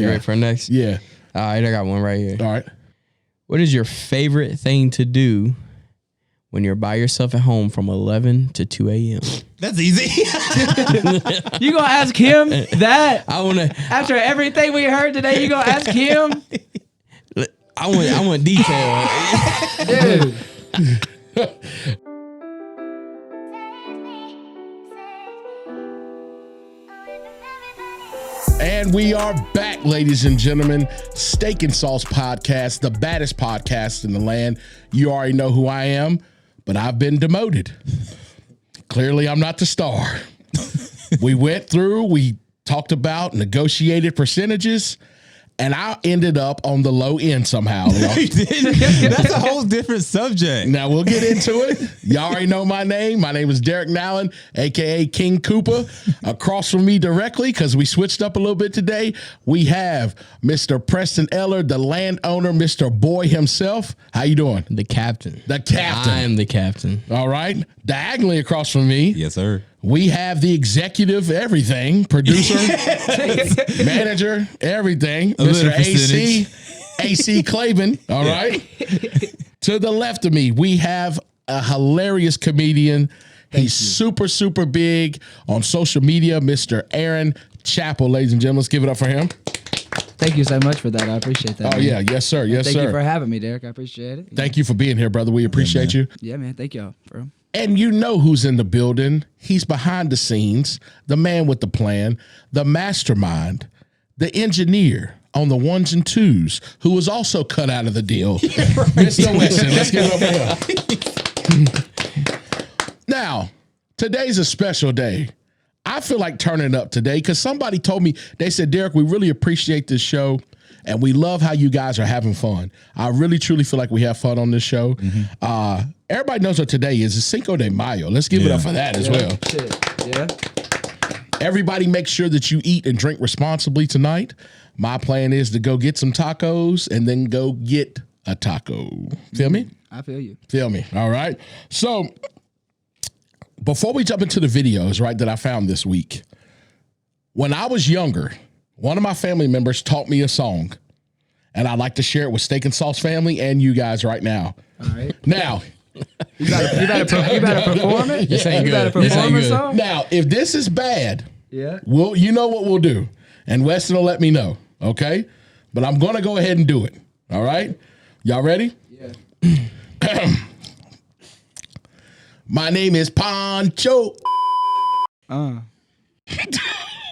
You ready for next? Yeah. All right, I got one right here. All right. What is your favorite thing to do when you're by yourself at home from 11 to 2 a.m.? That's easy. You gonna ask him that? I want to. After everything we heard today, you gonna ask him? I want detail. Dude. And we are back, ladies and gentlemen. Steak and Sauce Podcast, the baddest podcast in the land. You already know who I am, but I've been demoted. Clearly, I'm not the star. We went through, we talked about, negotiated percentages, and I ended up on the low end somehow. That's a whole different subject. Now, we'll get into it. Y'all already know my name. My name is Derek Nowlin, a.k.a. King Koopa. Across from me directly, because we switched up a little bit today, we have Mr. Preston Eller, the landowner, Mr. Boy himself. How you doing? The captain. The captain. I am the captain. All right. Diagonally across from me, Yes, sir. we have the executive everything, producer, manager, everything, Mr. AC Claiborne. All right. To the left of me, we have a hilarious comedian. He's super, super big on social media, Mr. Aaron Chappell, ladies and gentlemen. Let's give it up for him. Thank you so much for that. I appreciate that. Oh, man. yeah. Yes, sir. Yes, Thank sir. you for having me, Derek. I appreciate it. Thank you for being here, brother. We appreciate you. Yeah, man. Thank y'all, bro. And you know who's in the building. He's behind the scenes, the man with the plan, the mastermind, the engineer on the ones and twos, who was also cut out of the deal. Mr. Weston, let's give it up for him. Now, today's a special day. I feel like turning up today because somebody told me, they said, Derek, we really appreciate this show. And we love how you guys are having fun. I really, truly feel like we have fun on this show. Everybody knows what today is. It's Cinco de Mayo. Let's give it up for that as well. Shit. Yeah. Everybody make sure that you eat and drink responsibly tonight. My plan is to go get some tacos and then go get a taco. Feel me? I feel you. Feel me. All right. So before we jump into the videos, right, that I found this week, when I was younger, one of my family members taught me a song, and I'd like to share it with Steak and Sauce family and you guys right now. All right. Now, You better perform it. This ain't You better good. This ain't perform a good. song. now, if this is bad, Yeah. you know what we'll do, and Weston will let me know, okay? But I'm going to go ahead and do it, all right? Y'all ready? Yeah. My name is Poncho.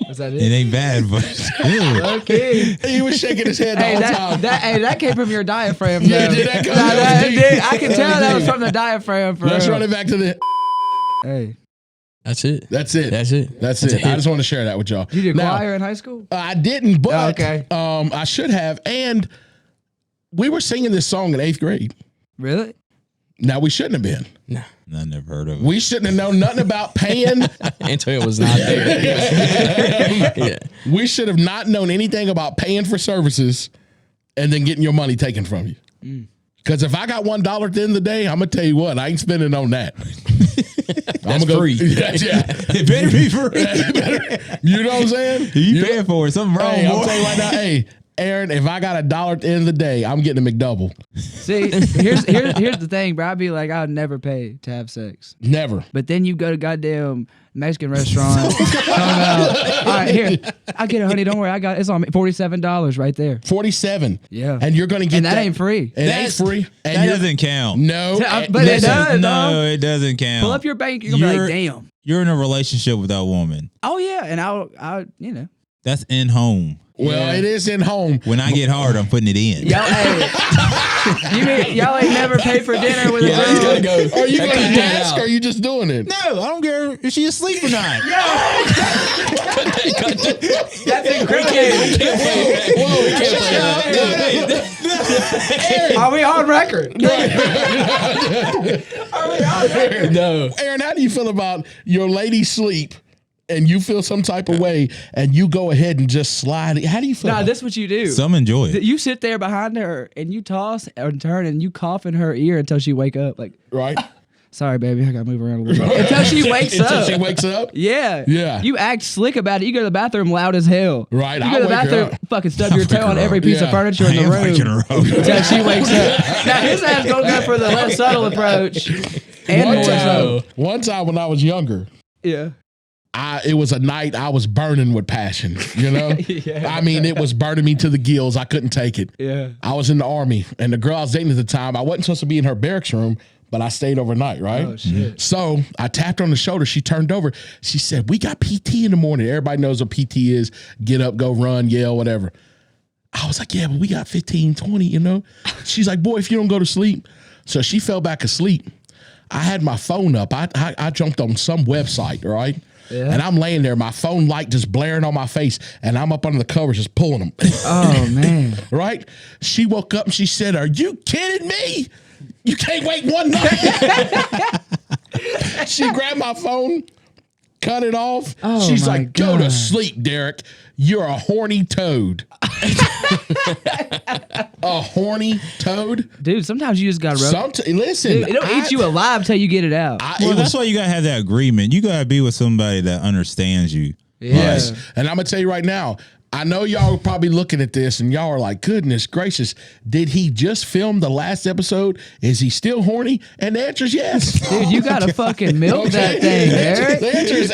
Is that It it? ain't bad, but ew. Okay. He was shaking his head the Hey, whole time. that came from your diaphragm. Yeah, though. did that come- Nah, that was deep. I can tell that was from the diaphragm. For Let's real. run it back to the... Hey, That's it. That's it. That's it. That's it. I just want to share that with y'all. did you do Now, choir in high school? I didn't, but Okay. I should have. And we were singing this song in 8th grade. Really? Now, we shouldn't have been. Nah. I never heard of it. We shouldn't have known nothing about paying. Until it was not there. Yeah. We should have not known anything about paying for services and then getting your money taken from you. Because if I got $1 at the end of the day, I'm going to tell you what, I ain't spending on that. That's free. Yeah. It better be free. You know what I'm saying? You paying for it. Something wrong, Hey, I'm boy. telling you right now, hey, Aaron, if I got $1 at the end of the day, I'm getting a McDouble. See, here's the thing, bro. I'd be like, I'd never pay to have sex. Never. But then you go to goddamn Mexican restaurant. All right, here. I get it, honey. Don't worry. It's on me. $47 right there. 47. Yeah. And you're going to get And that ain't free. It ain't free. And That you're- doesn't count. No. But it does. No, it doesn't count. Pull up your bank. You're gonna be like, damn. You're in a relationship with that woman. Oh yeah, and I'll you know. That's in home. Well, Yeah. it is in home. When I get hard, I'm putting it in. Y'all, hey, you mean y'all ain't never paid for dinner with a He's girl? gonna go. Are you going to Cut that ask out. or are you just doing it? No, I don't care if she asleep or not. That's incriminating. Are we on record? No. Aaron, how do you feel about your lady sleep and you feel some type of way and you go ahead and just slide? How do you feel? Nah, about this is what you do. Some enjoy it. You sit there behind her and you toss and turn and you cough in her ear until she wake up. Like, it? Right? sorry, baby, I gotta move around a little bit. Until she wakes up. Until she wakes up? Yeah. Yeah. You act slick about it. You go to the bathroom loud as hell. Right, You I'll go to the wake her bathroom, up. fucking stub your toe on every piece of Yeah. furniture in the I am waking room. her up. Until she wakes up. Now his ass gonna go for the less subtle approach. And more so. One time when I was younger, Yeah. it was a night I was burning with passion, you know? Yeah. I mean, it was burning me to the gills. I couldn't take it. Yeah. I was in the Army, and the girl I was dating at the time, I wasn't supposed to be in her barracks room, but I stayed overnight, right? Oh, shit. So I tapped her on the shoulder. She turned over. She said, we got PT in the morning. Everybody knows what PT is. Get up, go run, yell, whatever. I was like, yeah, but we got 15, 20, you know? She's like, boy, if you don't go to sleep. So she fell back asleep. I had my phone up. I jumped on some website, right? Yeah. And I'm laying there, my phone light just blaring on my face, and I'm up under the covers just pulling them. Oh, man. Right? She woke up and she said, are you kidding me? You can't wait one night. She grabbed my phone, cut it off. Oh, She's my like, go to God. sleep, Derek. You're a horny toad. A horny toad? Dude, sometimes you just gotta rub. Listen. Dude, it'll eat you alive till you get it out. Well, that's why you gotta have that agreement. You gotta be with somebody that understands you. Yes. And I'm going to tell you right now, I know y'all are probably looking at this and y'all are like, goodness gracious, did he just film the last episode? Is he still horny? And the answer is yes. Dude, you gotta fucking milk that thing, Derek. The answer is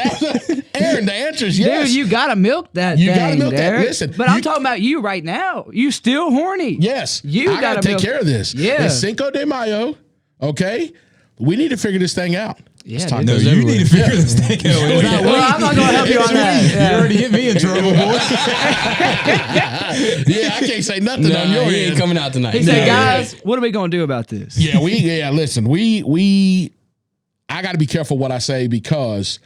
Aaron, the answer is yes. Dude, you gotta milk that You thing, gotta milk that. Derek. Listen, but I'm talking about you right now. You still horny. Yes. You I gotta take milk- care of this. Yeah. It's Cinco de Mayo. Okay. We need to figure this thing out. Yeah, Let's talk dude. No, this you everywhere. need to figure this thing out. It's not Well, I'm not gonna help you on that. You Yeah. already get me in trouble, boy. Yeah, I can't say nothing Nah, on your he ain't end. coming out tonight. He said, guys, what are we gonna do about this? Yeah, listen, I got to be careful what I say because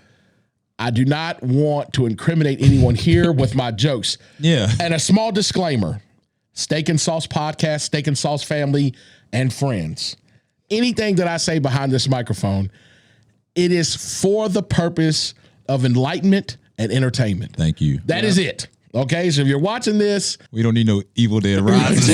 I do not want to incriminate anyone here with my jokes. Yeah. And a small disclaimer, Steak and Sauce Podcast, Steak and Sauce family and friends. Anything that I say behind this microphone, it is for the purpose of enlightenment and entertainment. Thank you. That is it. Okay, so if you're watching this, We don't need no Evil Dead rises.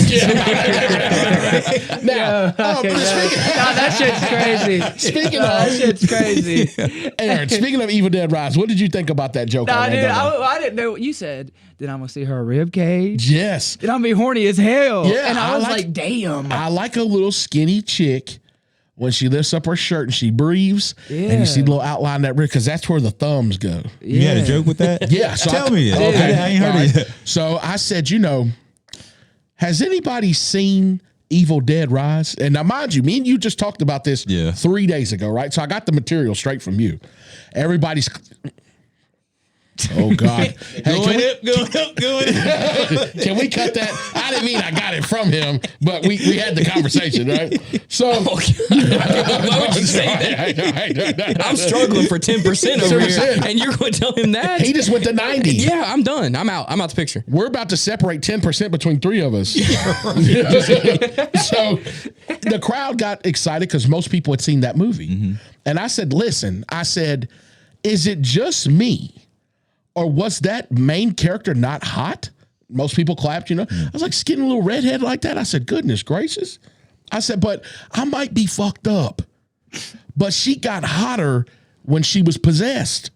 now, That shit's crazy. Speaking That of, shit's crazy. Aaron, speaking of Evil Dead Rise, what did you think about that joke? Nah, on dude, that? I didn't know what you said. Then I'm gonna see her rib cage. Yes. And I'm gonna be horny as hell. Yeah, and I was I like- like, damn. I like a little skinny chick when she lifts up her shirt and she breathes and you see the little outline of that rib because that's where the thumbs go. You had a joke with that? Yeah. So Tell me it. Okay. I ain't heard All it right. yet. So I said, has anybody seen Evil Dead Rise? And now, mind you, me and you just talked about this 3 days ago, right? So I got the material straight from you. Everybody's... Oh, God. Hey, can we cut that? I didn't mean I got it from him, but we had the conversation, right? So... Why would you say that? I'm struggling for 10% over here, 10%. and you're going to tell him that? He just went to 90. Yeah, I'm done. I'm out. I'm out the picture. We're about to separate 10% between three of us. So the crowd got excited because most people had seen that movie. And I said, listen, is it just me? Or was that main character not hot? Most people clapped, I was like, skinny little redhead like that. I said, goodness gracious. I said, but I might be fucked up. But she got hotter when she was possessed.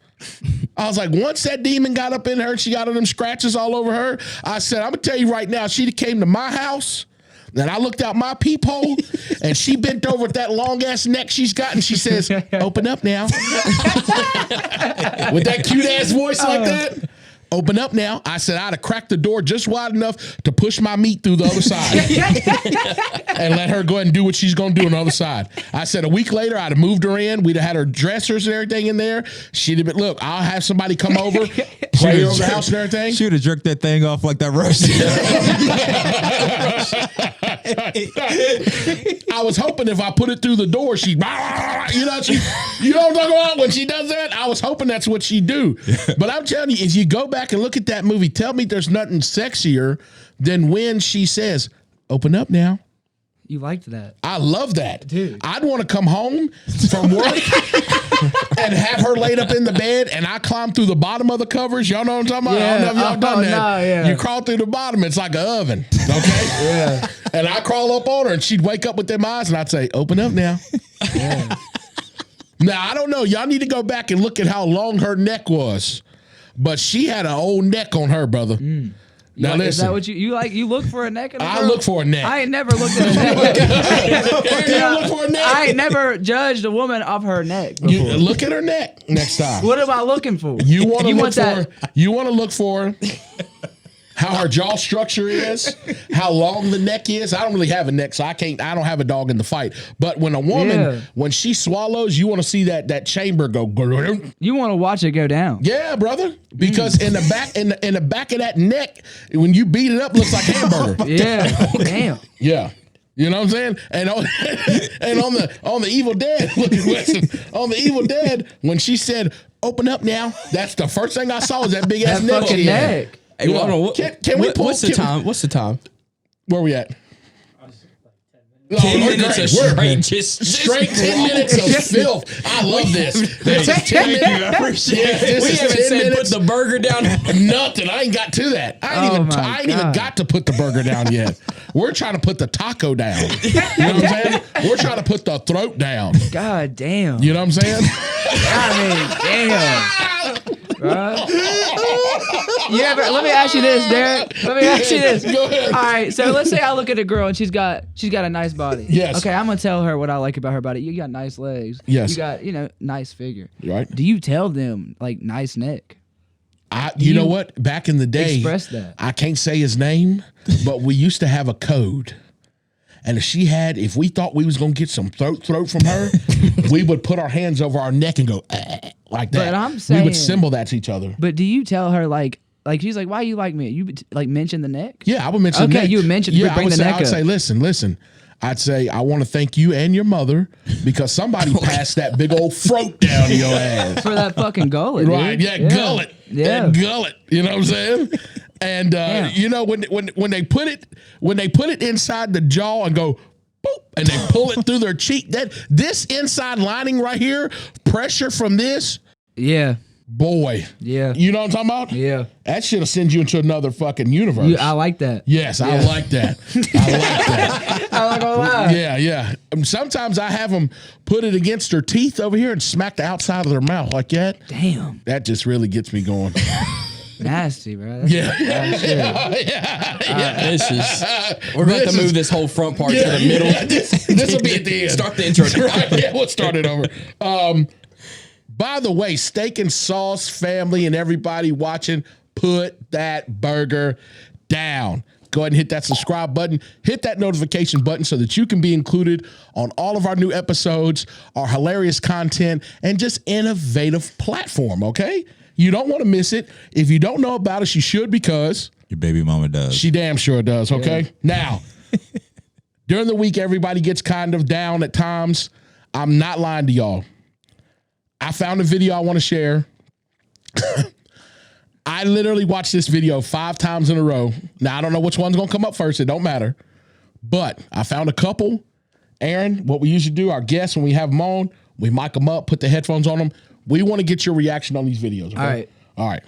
I was like, once that demon got up in her, she got all them scratches all over her. I said, I'm going to tell you right now, she came to my house. And I looked out my peephole and she bent over with that long ass neck she's got and she says, open up now. With that cute ass voice like that. Open up now. I said I'd have cracked the door just wide enough to push my meat through the other side and let her go ahead and do what she's going to do on the other side. I said a week later, I'd have moved her in. We'd have had her dressers and everything in there. She'd have been, look, I'll have somebody come over, pray over the house and everything. She would have jerked that thing off like that Russian. I was hoping if I put it through the door, she'd, you know what I'm talking about when she does that? I was hoping that's what she'd do. But I'm telling you, if you go back and look at that movie, tell me there's nothing sexier than when she says, open up now. You liked that. I love that. Dude. I'd want to come home from work and have her laid up in the bed and I climb through the bottom of the covers. Y'all know what I'm talking about? I don't know if y'all done that. No, yeah. You crawl through the bottom, it's like an oven. Okay? Yeah. And I crawl up on her and she'd wake up with them eyes and I'd say, open up now. Now, I don't know. Y'all need to go back and look at how long her neck was. But she had an old neck on her, brother. Now, listen. Is that what you like? You look for a neck in a girl? I look for a neck. I ain't never looked at a neck. You look for a neck? I ain't never judged a woman off her neck before. You look at her neck next time. What am I looking for? You want to look want that- for. You want to look for how her jaw structure is, how long the neck is. I don't really have a neck, so I don't have a dog in the fight. But when a woman, when she swallows, you want to see that chamber go. You want to watch it go down. Yeah, brother. Because in the back, in the back of that neck, when you beat it up, looks like hamburger. Yeah. Damn. Yeah. You know what I'm saying? And on, on the Evil Dead, listen, on the Evil Dead, when she said, "Open up now," that's the first thing I saw was that big ass That neck. fucking neck. Hey, hold on. Can we pull? What's the time? What's the time? Where we at? 10 minutes of straight, straight 10 minutes of filth. I love this. This is 10 minutes. I appreciate it. This We is haven't 10 said minutes. put the burger down. Nothing. I ain't got to that. I ain't even got to put the burger down yet. We're trying to put the taco down. You know what I'm saying? We're trying to put the throat down. God damn. You know what I'm saying? I mean, damn. Right? Let me ask you this, Derek. Let me ask you this. Go ahead. All right, so let's say I look at a girl and she's got a nice body. Yes. Okay, I'm gonna tell her what I like about her body. You got nice legs. Yes. You got, nice figure. Right. Do you tell them like nice neck? You know what? Back in the day, Express that. I can't say his name, but we used to have a code. And if we thought we was gonna get some throat from her, we would put our hands over our neck and go like that. But I'm saying, we would symbol that to each other. But do you tell her like she's like, why you like me? You like mention the neck? Yeah, I would mention the neck. Okay, you would mention bring the neck up. I'd say, listen. I'd say, I want to thank you and your mother because somebody passed that big old throat down your ass. For that fucking gullet. Right, dude. yeah, gullet. Yeah. That gullet. You know what I'm saying? And when they put it inside the jaw and go boop, and they pull it through their cheek, this inside lining right here, pressure from this, Yeah. boy. Yeah. You know what I'm talking about? Yeah. That should have sent you into another fucking universe. I like that. Yes, I like that. I like that. I'm not gonna lie. Yeah. Sometimes I have them put it against their teeth over here and smack the outside of their mouth like that. Damn. That just really gets me going. Nasty, bro. That's Yeah. We're going to move this whole front part to the middle. This will be at the end. Start the intro. Right, yeah, we'll start it over. By the way, Steak and Sauce family and everybody watching, put that burger down. Go ahead and hit that subscribe button. Hit that notification button so that you can be included on all of our new episodes, our hilarious content, and just innovative platform, okay? You don't want to miss it. If you don't know about us, you should because Your baby mama does. she damn sure does, okay? Yeah. Now, during the week, everybody gets kind of down at times. I'm not lying to y'all. I found a video I want to share. I literally watched this video 5 times in a row. Now, I don't know which one's going to come up first. It don't matter. But I found a couple. Aaron, what we usually do, our guests, when we have them on, we mic them up, put the headphones on them. We want to get your reaction on these videos. Okay? All right.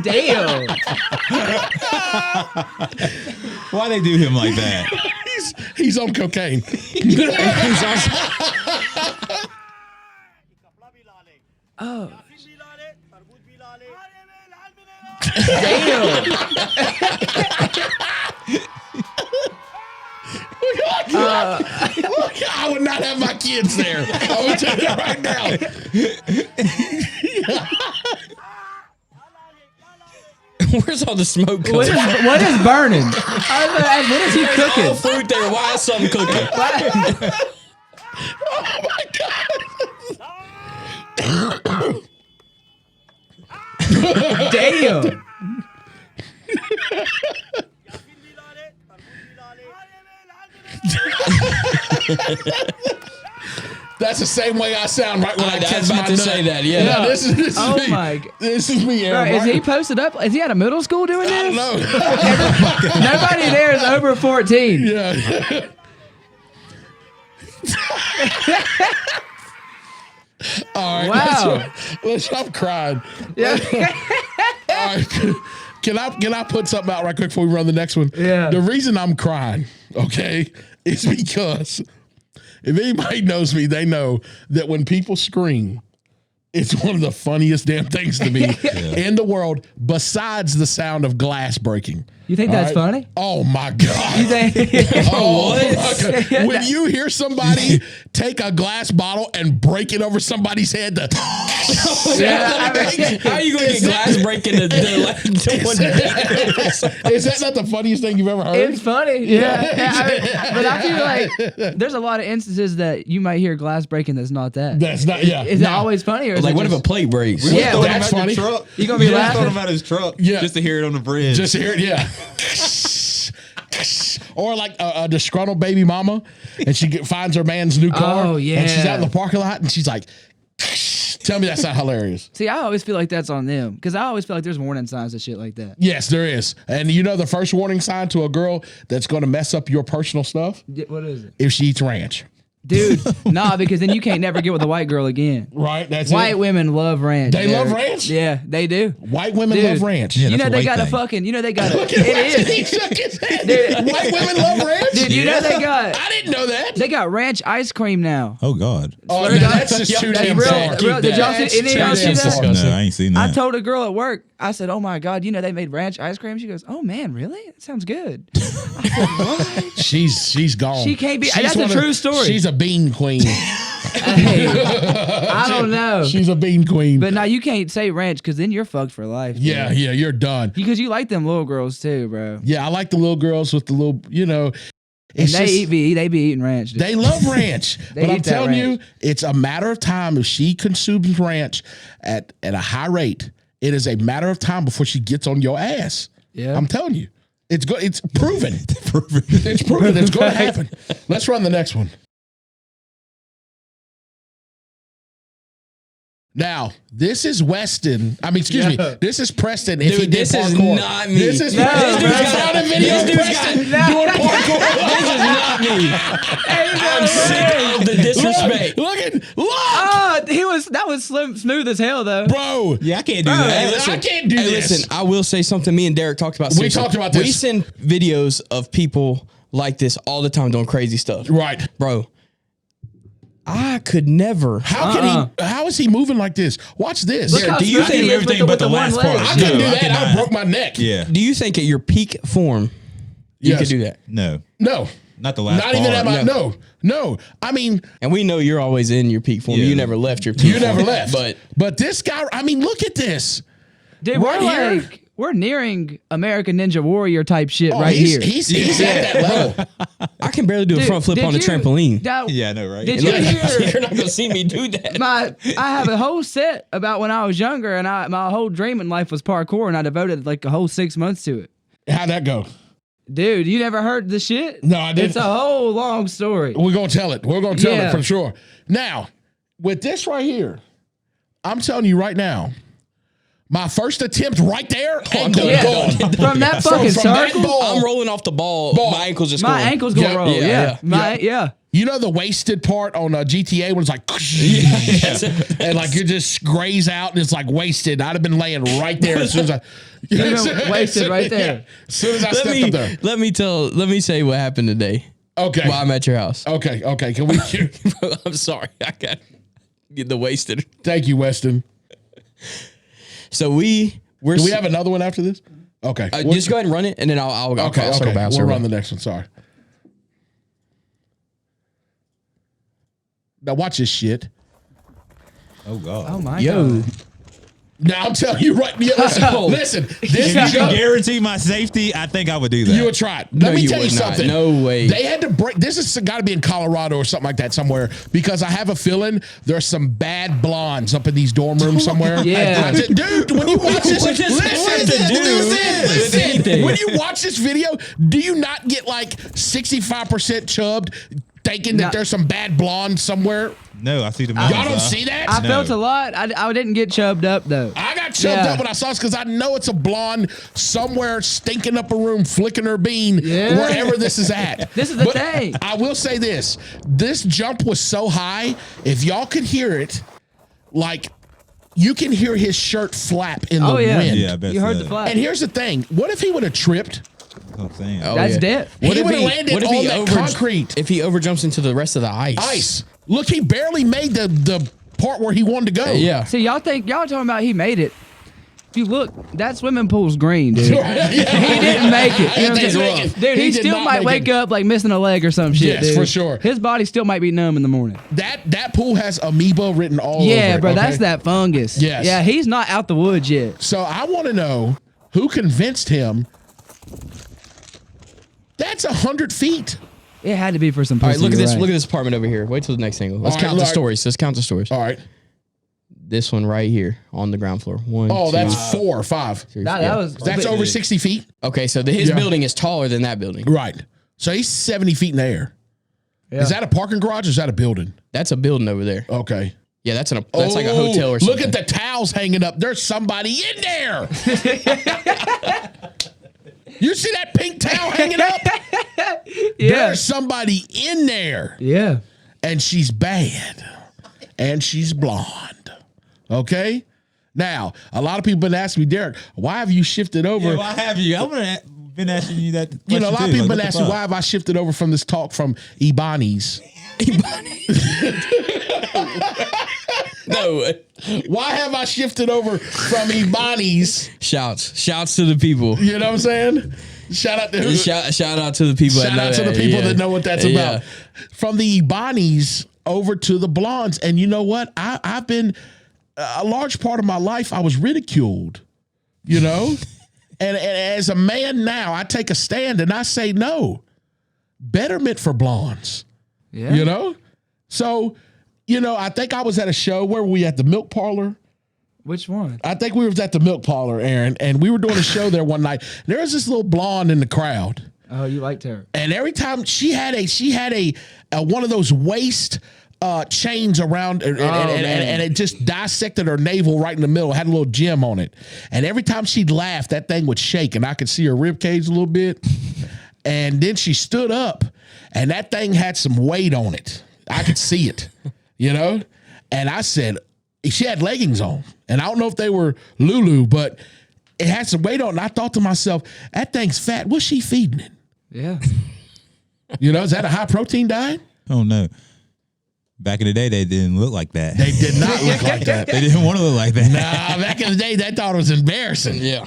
Damn. Why they do him like that? He's on cocaine. Oh. Damn. Look, I would not have my kids there. I will tell you right now. Where's all the smoke coming? What is burning? What is he cooking? All fruit there. Why is something cooking? Oh my God. Damn. That's the same way I sound right when I was catch about my to nut. say that, yeah. No, this is Oh me. my God. This is me, Aaron. Bro, is he posted up? Is he at a middle school doing I this? don't know. Nobody there is over 14. Yeah. All right. Wow. I'm crying. Yeah. All right. Can I put something out right quick before we run the next one? Yeah. The reason I'm crying, okay, is because if anybody knows me, they know that when people scream, it's one of the funniest damn things to me in the world, besides the sound of glass breaking. You think that's funny? Oh my God. You think? Oh, my God. When you hear somebody take a glass bottle and break it over somebody's head, How are you going to get glass breaking to one is that not the funniest thing you've ever heard? It's funny. Yeah. But I feel like there's a lot of instances that you might hear glass breaking that's not that. That's not, yeah. Is it always funny? Or is Like, it what if just, a plate breaks? Yeah, that's funny. you going to be laughing? Throw him out his truck just to hear it on the bridge. Just hear it, yeah. Or like a disgruntled baby mama, and she finds her man's new car. Oh, yeah. And she's out in the parking lot, and she's like, tell me that's not hilarious. See, I always feel like that's on them because I always feel like there's warning signs and shit like that. Yes, there is. And you know the first warning sign to a girl that's going to mess up your personal stuff? What is it? If she eats ranch. Dude, nah, because then you can't never get with a white girl again. Right, that's White it. women love ranch. They love ranch? Yeah, they do. White women Dude. love ranch. Yeah, You that's know a they white got a thing. fucking, you know they got a, Look at it He is. shook his head. Dude. White women love ranch? Dude, you know they got, I didn't know that. they got ranch ice cream now. Oh God. Oh, Swear to God. that's just too That's damn real- far. real- did y'all see- That's any of too y'all see damn that? far. No, I ain't seen that. I told a girl at work, I said, oh my God, you know they made ranch ice cream? She goes, oh man, really? That sounds good. I said, what? She's gone. She can't be- She's that's a one of- true story. She's a bean queen. Hey, I don't know. She's a bean queen. But now you can't say ranch because then you're fucked for life. yeah, you're done. Because you like them little girls too, bro. Yeah, I like the little girls with the little, And it's they just, they be eating ranch. Dude. they love ranch. They But I'm eat that telling you, ranch. it's a matter of time if she consumes ranch at a high rate. It is a matter of time before she gets on your ass. Yeah. I'm telling you. It's proven. It's proven. It's going to happen. Let's run the next one. Now, this is Weston. I mean, excuse me. This is Preston. If he Dude, did this is parkour. not me. This is No, Preston. bro. This found a video of Preston doing parkour. This is not me. I'm sick of the disrespect. Look. Oh, that was smooth as hell though. Bro. Yeah, I can't do Hey, that. listen, I can't do this. Listen, I will say something. Me and Derek talked about. We talked about this. We send videos of people like this all the time doing crazy stuff. Right. Bro, I could never. How is he moving like this? Watch this. Look how do you smooth think he is everything with but the one last leg. part? I couldn't do No, I that. I cannot. broke my neck. Yeah. Do you think at your peak form you Yes. could do that? No. No. Not the last Not even at part. my no. I mean, And we know you're always in your peak form. Yeah. You never left your peak you form. never left. But this guy, I mean, look at this. Dude, Right here. we're nearing American Ninja Warrior type shit Oh, right here. He's at that level. I can barely do a Dude, front flip did on a you- trampoline. Now, Yeah, I know, right? Did you hear You're not going to see me do that. I have a whole set about when I was younger and my whole dream in life was parkour and I devoted like a whole 6 months to it. How'd that go? Dude, you never heard the shit? No, I didn't. It's a whole long story. We're going to tell it. We're going to tell Yeah. it for sure. Now, with this right here, I'm telling you right now, my first attempt right there, ankle Yeah. gone. From that fucking From that circle, ball. I'm rolling off the ball. My ankle's just my going. ankle's gonna Yeah, roll. yeah, Yeah, yeah. You know the wasted part on GTA when it's like, and like you just graze out and it's like wasted. I'd have been laying right there as soon as I. been wasted right there. Yeah, as soon as I stepped up there. Let me say what happened today Okay. while I'm at your house. Okay. Can we? I'm sorry. I got get the wasted. Thank you, Weston. So we're Do we have another one after this? Okay. just go ahead and run it, and then I'll Okay. circle back. We'll run the next one. Sorry. Now watch this shit. Oh God. Oh my Yo, god. Now I'm telling you right. Yeah, listen. This If you jump, can guarantee my safety, I think I would do that. you would try it. Let me you tell you would not. something. No way. They had to break. This has got to be in Colorado or something like that somewhere because I have a feeling there's some bad blondes up in these dorm rooms somewhere. Yeah. Dude, when you watch this, What does that have to do with anything? when you watch this video, do you not get like 65% chubbed thinking that No. there's some bad blonde somewhere? No, I see the Y'all don't see that? I No. felt a lot. I didn't get chubbed up though. I got chubbed Yeah. up when I saw this because I know it's a blonde somewhere stinking up a room, flicking her bean, Yeah. wherever this is at. This is the thing. I will say this jump was so high, if y'all could hear it, like you can hear his shirt flap in the Oh yeah, wind. Yeah, I bet you heard so. the flag. And here's the thing: what if he would have tripped? That's what I'm saying. Oh, That's yeah. dead. He would have landed what if on he that concrete. If he overjumps into the rest of the Ice. Look, he barely made the part where he wanted to go. Yeah. See, y'all talking about he made it. If you look, that swimming pool's green, dude. He didn't make it. You know what I'm saying? Dude, he did still not might make wake it. up like missing a leg or some shit. Yes, dude. for sure. His body still might be numb in the morning. That pool has amoeba written all over Yeah, it. bro, okay? that's that fungus. Yes. Yeah, he's not out the woods yet. So I want to know who convinced him. That's 100 feet. It had to be for some All pussy. right, look at you're this. right. Look at this apartment over here. Wait till the next angle. Let's All right, count the look. stories. Let's count the stories. All right. This one right here on the ground floor. One. Oh, two, that's 4 or 5. three, That yeah. was That's over 60 feet. Okay, so his Yeah. building is taller than that building. Right. So he's 70 feet in the air. Yeah. Is that a parking garage or is that a building? That's a building over there. Okay. Yeah, that's like a hotel or something. Look at the towels hanging up. There's somebody in there. You see that pink towel hanging up? Yeah. There's somebody in there. Yeah. And she's bad. And she's blonde. Okay? Now, a lot of people been asking me, Derek, why have you shifted over? Yeah, why have you? I've been asking you that. You know, a lot of people been Like, asking, why have I shifted over from this talk from Eboni's? No. Why have I shifted over from Eboni's? Shouts to the people. You know what I'm saying? Shout out to Shout out to the people. Shout out to the people that know what that's about. From the Eboni's over to the blondes. And you know what? I've been, a large part of my life, I was ridiculed, you know? and as a man now, I take a stand and I say no. Betterment for blondes. Yeah. You know? So, you know, I think I was at a show. Where were we at? The Milk Parlor? Which one? I think we was at the Milk Parlor, Aaron, and we were doing a show there one night. There was this little blonde in the crowd. Oh, you liked her. And every time she had a one of those waist chains around and it just dissected her navel right in the middle, had a little gem on it. And every time she'd laugh, that thing would shake and I could see her rib cage a little bit. And then she stood up and that thing had some weight on it. I could see it, you know? And I said, she had leggings on. And I don't know if they were Lulu, but it had some weight on it. And I thought to myself, that thing's fat. What's she feeding it? Yeah. You know, is that a high protein diet? Oh no. Back in the day, they didn't look like that. They did not look like that. They didn't want to look like that. Nah, back in the day, they thought it was embarrassing. Yeah.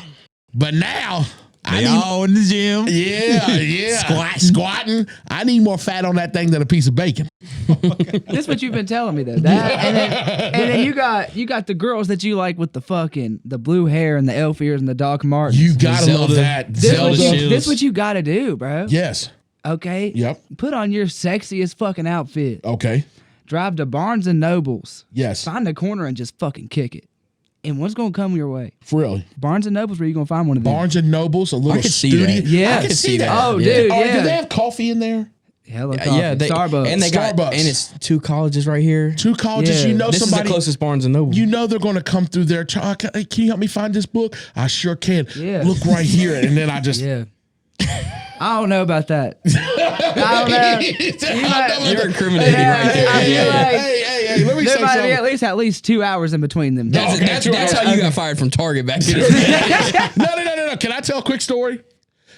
But now, They all in the gym. yeah. Squatting. I need more fat on that thing than a piece of bacon. This is what you've been telling me though. That and then you got the girls that you like with the blue hair and the elf ears and the Doc Martens. You gotta Zelda. love that. Zelda. This what you gotta do, bro. Yes. Okay. Yep. Put on your sexiest fucking outfit. Okay. Drive to Barnes and Nobles. Yes. Find a corner and just fucking kick it. And what's gonna come your way? For real. Barnes and Nobles, where you gonna find one of them? Barnes and Nobles, a little I could see studio. that. Yeah. I could see that. Oh, Yeah. dude. Oh, Yeah. do they have coffee in there? Hella coffee. Yeah, Starbucks. and they got Starbucks. and it's 2 colleges right here. 2 colleges. Yeah. You know This is somebody. the closest Barnes and Noble. You know they're going to come through there. Can you help me find this book? I sure can. Yeah. Look right here, and then I just. Yeah. I don't know about that. I don't know. You're incriminating right there. I feel like Hey, let me there say might something. be at least 2 hours in between them. That's how you got fired from Target back in the day. No. Can I tell a quick story?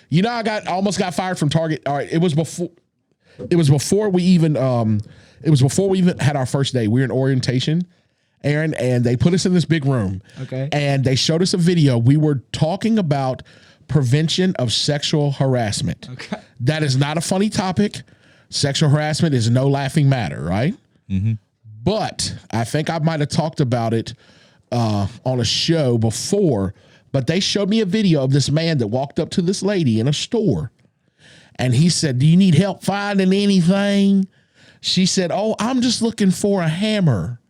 You know, I almost got fired from Target. All right, it was before we even had our first day. We were in orientation, Aaron, and they put us in this big room. Okay. And they showed us a video. We were talking about prevention of sexual harassment. Okay. That is not a funny topic. Sexual harassment is no laughing matter, right? Mm-hmm. But I think I might have talked about it on a show before, but they showed me a video of this man that walked up to this lady in a store. And he said, "Do you need help finding anything?" She said, "Oh, I'm just looking for a hammer."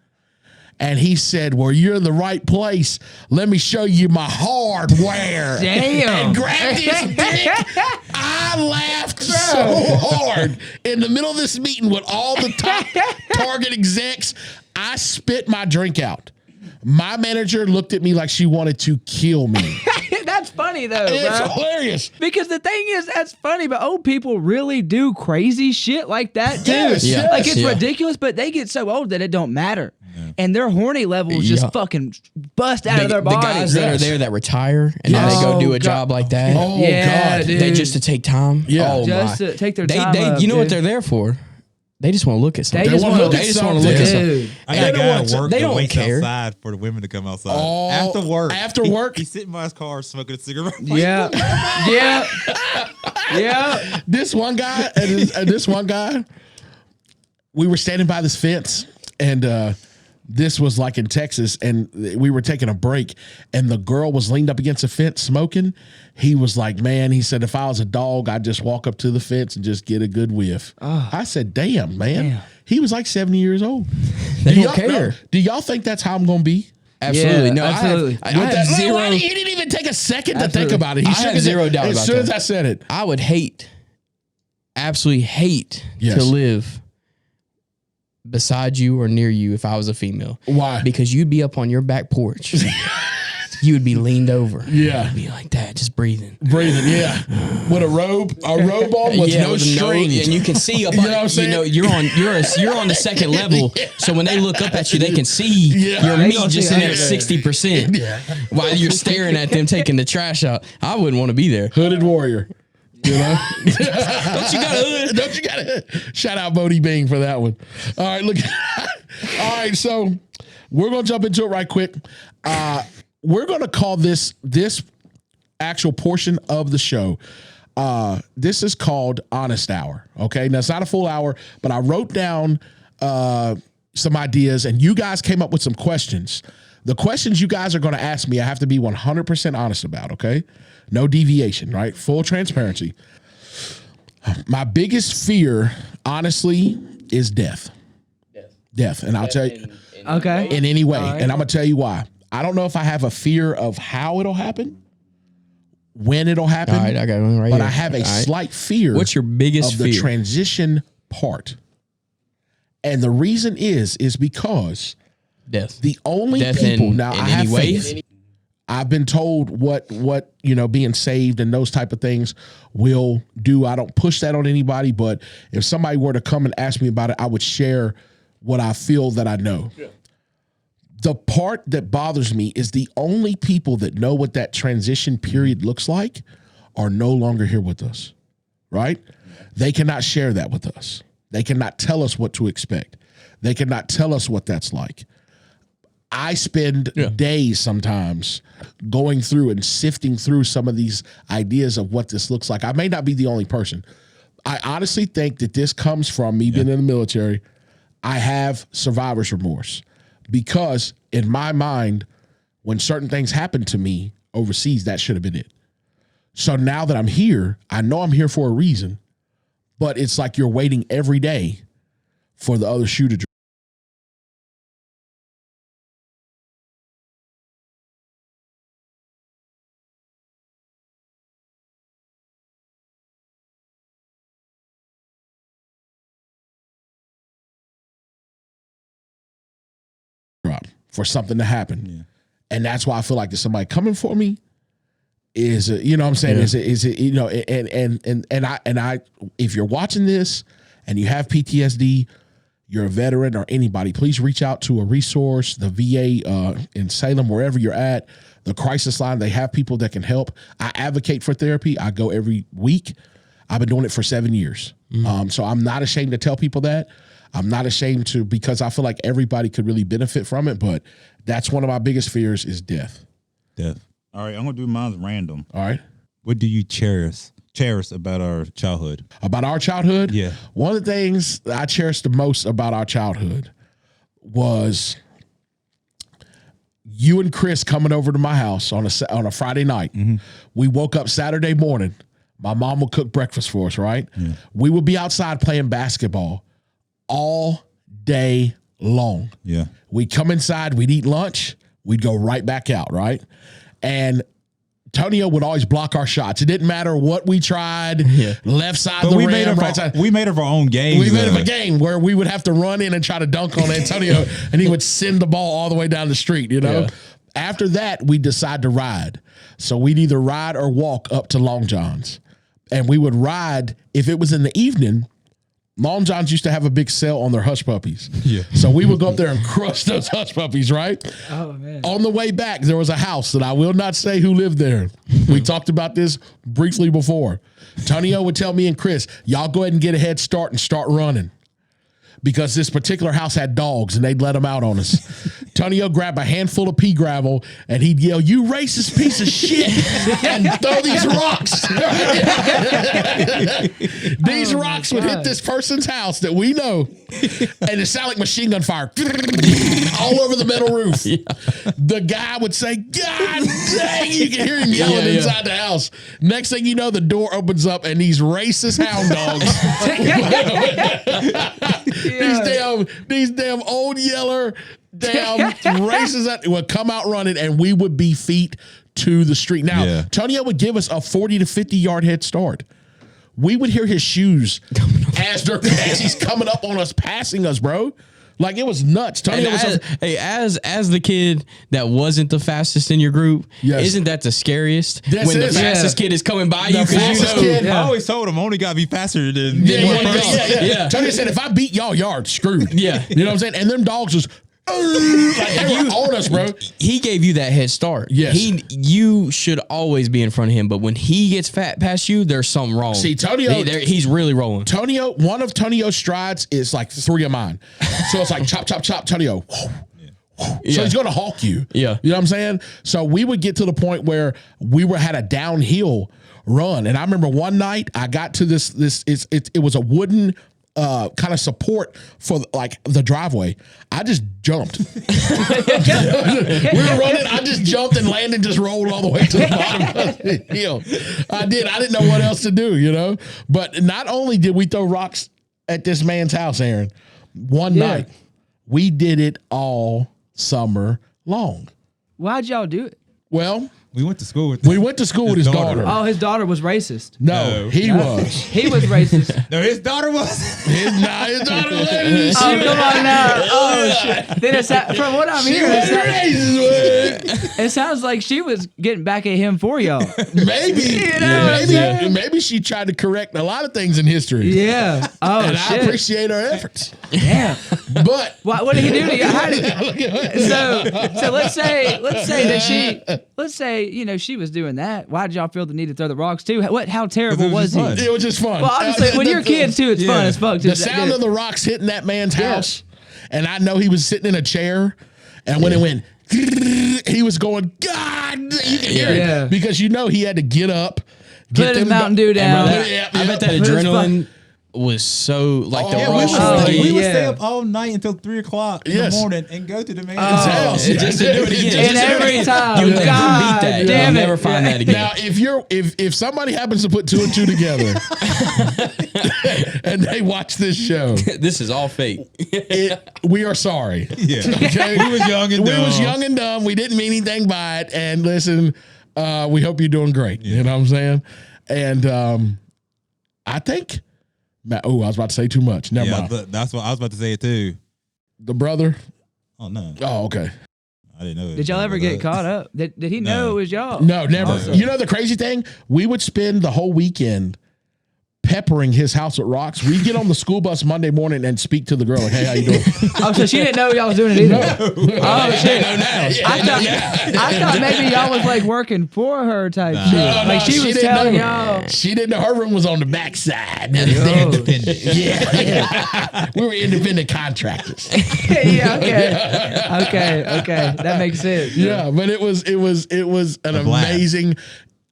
And he said, "Well, you're in the right place. Let me show you my hardware." Damn. And grabbed his dick. I laughed so hard in the middle of this meeting with all the top Target execs. I spit my drink out. My manager looked at me like she wanted to kill me. That's funny though, It's bro. hilarious. Because the thing is, that's funny, but old people really do crazy shit like that too. Yes, Yeah. Like it's Yeah. ridiculous, but they get so old that it don't matter. and their horny levels just fucking bust out of their The guys bodies. that are there that retire and then they go do a job like that. Oh, Yeah, God. dude. They just to take time. Yeah. Oh, Just my. to take their time. They you know what they're there for? They just want to look at something. They just wanna want look to at just wanna something. look at something. Dude. I got a They guy don't at work they that don't waits care. outside for the women to come outside. Oh, after work. After work? He's sitting by his car smoking a cigarette. Yeah. Yeah. Yeah. This one guy and this one guy, we were standing by this fence, and this was like in Texas, and we were taking a break, and the girl was leaned up against the fence smoking. He was like, man, he said, if I was a dog, I'd just walk up to the fence and just get a good whiff. I said, damn, man. Damn. He was like 70 years old. They Do don't y'all- care. Do y'all think that's how I'm going to be? Absolutely. Yeah, No, absolutely. I have Look, zero. he didn't even take a second to think Absolutely. about it. He I shook had his zero head doubt as about soon as that. I said it. I would absolutely hate Yes. to live beside you or near you if I was a female. Why? Because you'd be up on your back porch. You would be leaned over. Yeah. You'd be like that, just breathing. Breathing, yeah. With a robe on with no with strings. and you can see up. You know what I'm saying? You're on the second level. So when they look up at you, they can see Yeah. your They meat gonna just see in there everything. 60%. While you're staring at them taking the trash out. I wouldn't want to be there. Hooded warrior. You know? Don't you got a hood? Don't you got a shout out Bodie Bing for that one. All right, look. All right, so we're gonna jump into it right quick. We're gonna call this actual portion of the show. This is called Honest Hour. Okay. Now it's not a full hour, but I wrote down some ideas and you guys came up with some questions. The questions you guys are going to ask me, I have to be 100% honest about. Okay. No deviation, right? Full transparency. My biggest fear, honestly, is death. Death. And I'll tell you Okay. in any way. All right. And I'm going to tell you why. I don't know if I have a fear of how it'll happen, when it'll happen. All right, I got one right but here. I have a All right. slight fear. What's your biggest of the fear? transition part? And the reason is because Death. the only Death people in now I any have way? faith. I've been told what being saved and those type of things will do. I don't push that on anybody, but if somebody were to come and ask me about it, I would share what I feel that I know. Yeah. The part that bothers me is the only people that know what that transition period looks like are no longer here with us, right? They cannot share that with us. They cannot tell us what to expect. They cannot tell us what that's like. I spend days sometimes going through and sifting through some of these ideas of what this looks like. I may not be the only person. I honestly think that this comes from me being in the military. I have survivor's remorse because in my mind, when certain things happen to me overseas, that should have been it. So now that I'm here, I know I'm here for a reason, but it's like you're waiting every day for the other shoe to drop. For something to happen. Yeah. And that's why I feel like there's somebody coming for me is, you know what I'm saying? Yeah. Is it, you know, and I, if you're watching this and you have PTSD, you're a veteran or anybody, please reach out to a resource, the VA in Salem, wherever you're at, the crisis line. They have people that can help. I advocate for therapy. I go every week. I've been doing it for 7 years. So I'm not ashamed to tell people that. I'm not ashamed to, because I feel like everybody could really benefit from it, but that's one of my biggest fears is death. Death. All right, I'm going to do mine random. All right. What do you cherish about our childhood? About our childhood? Yeah. One of the things that I cherished the most about our childhood was you and Chris coming over to my house on a Friday night. Mm-hmm. We woke up Saturday morning. My mom would cook breakfast for us, right? Yeah. We would be outside playing basketball all day long. Yeah. We'd come inside, we'd eat lunch, we'd go right back out, right? And Tonio would always block our shots. It didn't matter what we tried, left side of the rim, right side. We made it our own game. We made it a game where we would have to run in and try to dunk on Antonio, and he would send the ball all the way down the street, you know? Yeah. After that, we decide to ride. So we'd either ride or walk up to Long John's. And we would ride, if it was in the evening, Long Johns used to have a big sale on their hush puppies. Yeah. So we would go up there and crush those hush puppies, right? Oh man. On the way back, there was a house that I will not say who lived there. We talked about this briefly before. Tonyo would tell me and Chris, y'all go ahead and get a head start and start running. Because this particular house had dogs and they'd let them out on us. Tonyo grabbed a handful of pea gravel and he'd yell, "You racist piece of shit," and throw these rocks. These rocks would hit this person's house that we know, and it sounded like machine gun fire all over the metal roof. Yeah. The guy would say, "God dang," you can hear him yelling inside the house. Next thing you know, the door opens up and these racist hound dogs. These damn old yeller races that would come out running, and we would be feet to the street. Now, Tonyo would give us a 40 to 50 yard head start. We would hear his shoes as he's coming up on us, passing us, bro. Like, it was nuts. Tonyo was as the kid that wasn't the fastest in your group, isn't that the scariest? When the fastest kid is coming by you, I always told him, I only got to be faster than one person. Tonyo said, if I beat y'all yard, screwed. Yeah. You know what I'm saying? And them dogs was like, they were on us, bro. He gave you that head start. Yes. You should always be in front of him, but when he gets past you, there's something wrong. See, Tonyo, he's really rolling. Tonyo, one of Tonyo's strides is like 3 of mine. So it's like chop, chop, chop, Tonyo. So he's going to hawk you. Yeah. You know what I'm saying? So we would get to the point where had a downhill run. And I remember one night I got to it was a wooden kind of support for like the driveway. I just jumped. We were running. I just jumped and landed, just rolled all the way to the bottom of the hill. I didn't know what else to do, you know? But not only did we throw rocks at this man's house, Aaron, one night, we did it all summer long. Why'd y'all do it? Well, we went to school with his daughter. Oh, his daughter was racist. No, he was. He was racist. No, his daughter was. His daughter was. Oh, come on now. Oh, shit. Then from what I'm hearing, it sounds like she was getting back at him for y'all. Maybe. Maybe she tried to correct a lot of things in history. Yeah. Oh, and shit. I appreciate her efforts. Yeah. But what did he do to you? So let's say she was doing that. Why did y'all feel the need to throw the rocks too? How terrible was he? It was just fun. Well, obviously, when you're kids too, it's fun as fuck. The sound of the rocks hitting that man's house, and I know he was sitting in a chair, and when it went, he was going, God, you can hear it because you know he had to get up, put his Mountain Dew down. I bet that adrenaline was so like the we would stay up all night until 3 o'clock in the morning and go to the man's house just to do it again. And every time, you'll never beat that. You'll never find that again. Now, if somebody happens to put 2 and 2 together and they watch this show, this is all fake. We are sorry. Yeah. Okay? We was young and dumb. We didn't mean anything by it. And listen, we hope you're doing great. You know what I'm saying? And I think. Oh, I was about to say too much. Never mind. That's what I was about to say it too. The brother? Oh, no. Oh, okay. I didn't know. Did y'all ever get caught up? Did he know it was y'all? No, never. Awesome. You know the crazy thing? We would spend the whole weekend peppering his house with rocks. We'd get on the school bus Monday morning and speak to the girl like, hey, how you doing? Oh, so she didn't know y'all was doing it either? No. Oh, shit. I thought maybe y'all was like working for her type shit. Like she was telling y'all. She didn't know her room was on the backside. Independent. Yeah. We were independent contractors. Yeah, okay. That makes sense. Yeah, but it was an amazing.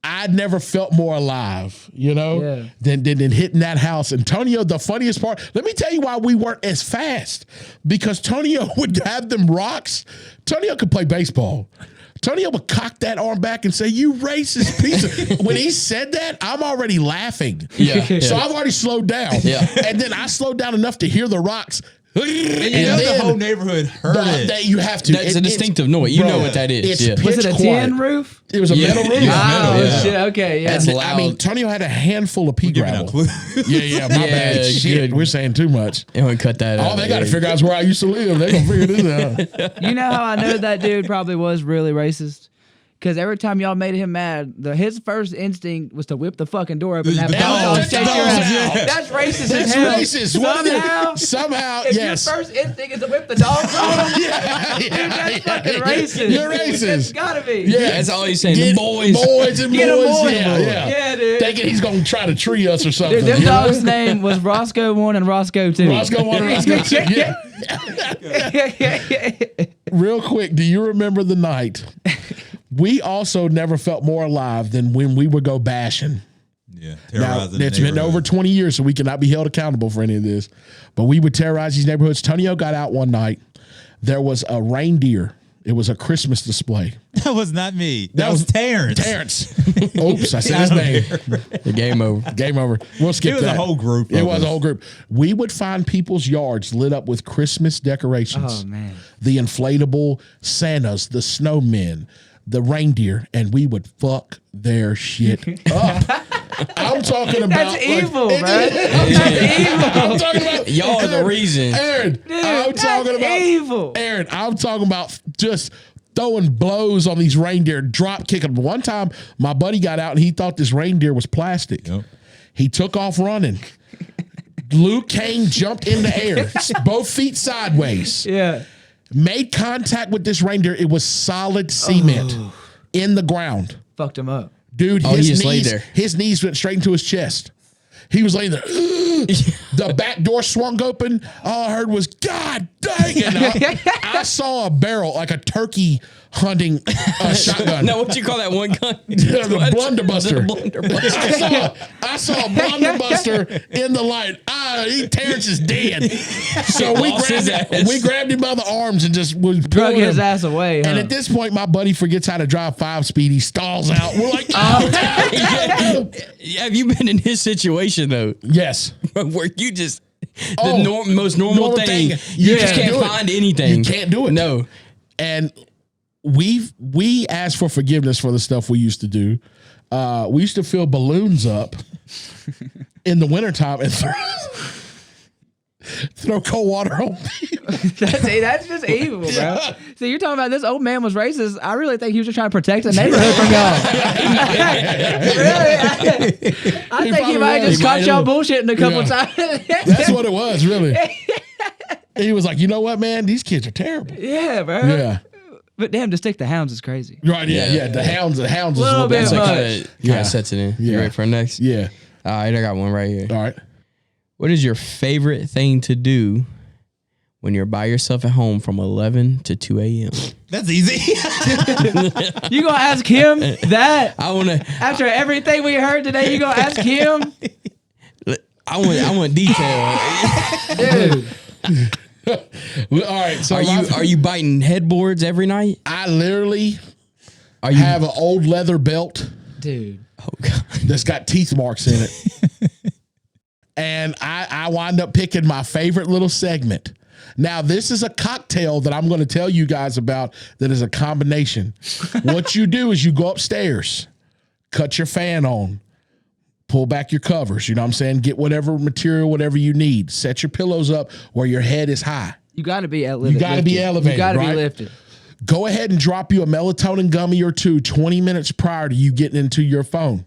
I'd never felt more alive, you know, than hitting that house. And Tonyo, the funniest part, let me tell you why we weren't as fast. Because Tonyo would have them rocks. Tonyo could play baseball. Tonyo would cock that arm back and say, you racist piece of... When he said that, I'm already laughing. Yeah. So I've already slowed down. Yeah. And then I slowed down enough to hear the rocks. And the whole neighborhood heard it. That you have to. That's a distinctive noise. You know what that is. Was it a tin roof? It was a metal roof. Oh, shit. Okay, yeah. That's loud. I mean, Tonyo had a handful of pea gravel. My bad. Shit, we're saying too much. And we cut that out. Oh, they got to figure out where I used to live. They gonna figure this out. You know how I know that dude probably was really racist? Because every time y'all made him mad, his first instinct was to whip the fucking door open and have The the dog dogs, chase your dogs, ass. yeah. That's racist That's as hell. racist. Somehow, If your first instinct is to whip the dog on him, dude, that's fucking racist. You're racist. That's gotta be. Yeah, That's all he's saying. Get The boys. boys and Get 'em boys. boys. Yeah. Dude. Thinking he's gonna try to tree us or something. Dude, them you know? dogs' name was Roscoe 1 and Roscoe 2. Roscoe 1 and Roscoe 2. Yeah. Real quick, do you remember the night? We also never felt more alive than when we would go bashing. Yeah, Now, terrorizing. it's been over 20 years, so we cannot be held accountable for any of this. But we would terrorize these neighborhoods. Tonyo got out one night. There was a reindeer. It was a Christmas display. That was not me. That was Terrence. Terrence. Oops, I said his name. The game over. Game over. We'll skip It was that. a whole group. It of was us. a whole group. We would find people's yards lit up with Christmas decorations. Oh, man. The inflatable Santas, the snowmen, the reindeer, and we would fuck their shit up. I'm talking about That's evil, man. That's evil. I'm talking about Y'all are the reason. Aaron, Dude, I'm talking that's about evil. Aaron, I'm talking about just throwing blows on these reindeer, drop kicking them. One time, my buddy got out and he thought this reindeer was plastic. Yep. He took off running. Luke Kane jumped in the air, both feet sideways. Yeah. Made contact with this reindeer. It was solid cement in the ground. Fucked him up. Dude, Oh, he just laid there. his knees went straight into his chest. He was laying there. The back door swung open. All I heard was, God dang it. I saw a barrel, like a turkey hunting shotgun. No, what you call that one gun? The blunderbuster. The blunderbuster. I saw a blunderbuster in the light. Terrence is dead. So Lost his ass. we grabbed him by the arms and just was Drug pulling his him. ass away. And huh? at this point, my buddy forgets how to drive 5-speed. He stalls out. We're like, oh, Have you been in his situation though? yes. Where you just Oh, most normal thing. You just can't do it. find anything. You can't do it. No. And we asked for forgiveness for the stuff we used to do. We used to fill balloons up in the wintertime and throw cold water on people. That's just evil, bro. So you're talking about this old man was racist. I really think he was just trying to protect the neighborhood from y'all. Really? I think he might have just caught y'all bullshitting a couple times. That's what it was, really. He was like, you know what, man? These kids are terrible. Yeah, bro. Yeah. But damn, to stick the hounds is crazy. Right, yeah. The hounds is Little what bit that's So much. kind Yeah. of sets it in. You Yeah. ready for next? Yeah. All right, I got one right here. All right. What is your favorite thing to do when you're by yourself at home from 11 to 2 a.m.? That's easy. You gonna ask him that I want to. after everything we heard today? You gonna ask him, I want detail. dude? All right. So Are you biting headboards every night? I literally Are you? have an old leather belt Dude, Oh God. that's got teeth marks in it. And I wind up picking my favorite little segment. Now, this is a cocktail that I'm going to tell you guys about that is a combination. What you do is you go upstairs, cut your fan on, pull back your covers, you know what I'm saying? Get whatever material, whatever you need. Set your pillows up where your head is high. you got to be elevated. You gotta be elevated, You got to right? be lifted. Go ahead and drop you a melatonin gummy or two 20 minutes prior to you getting into your phone.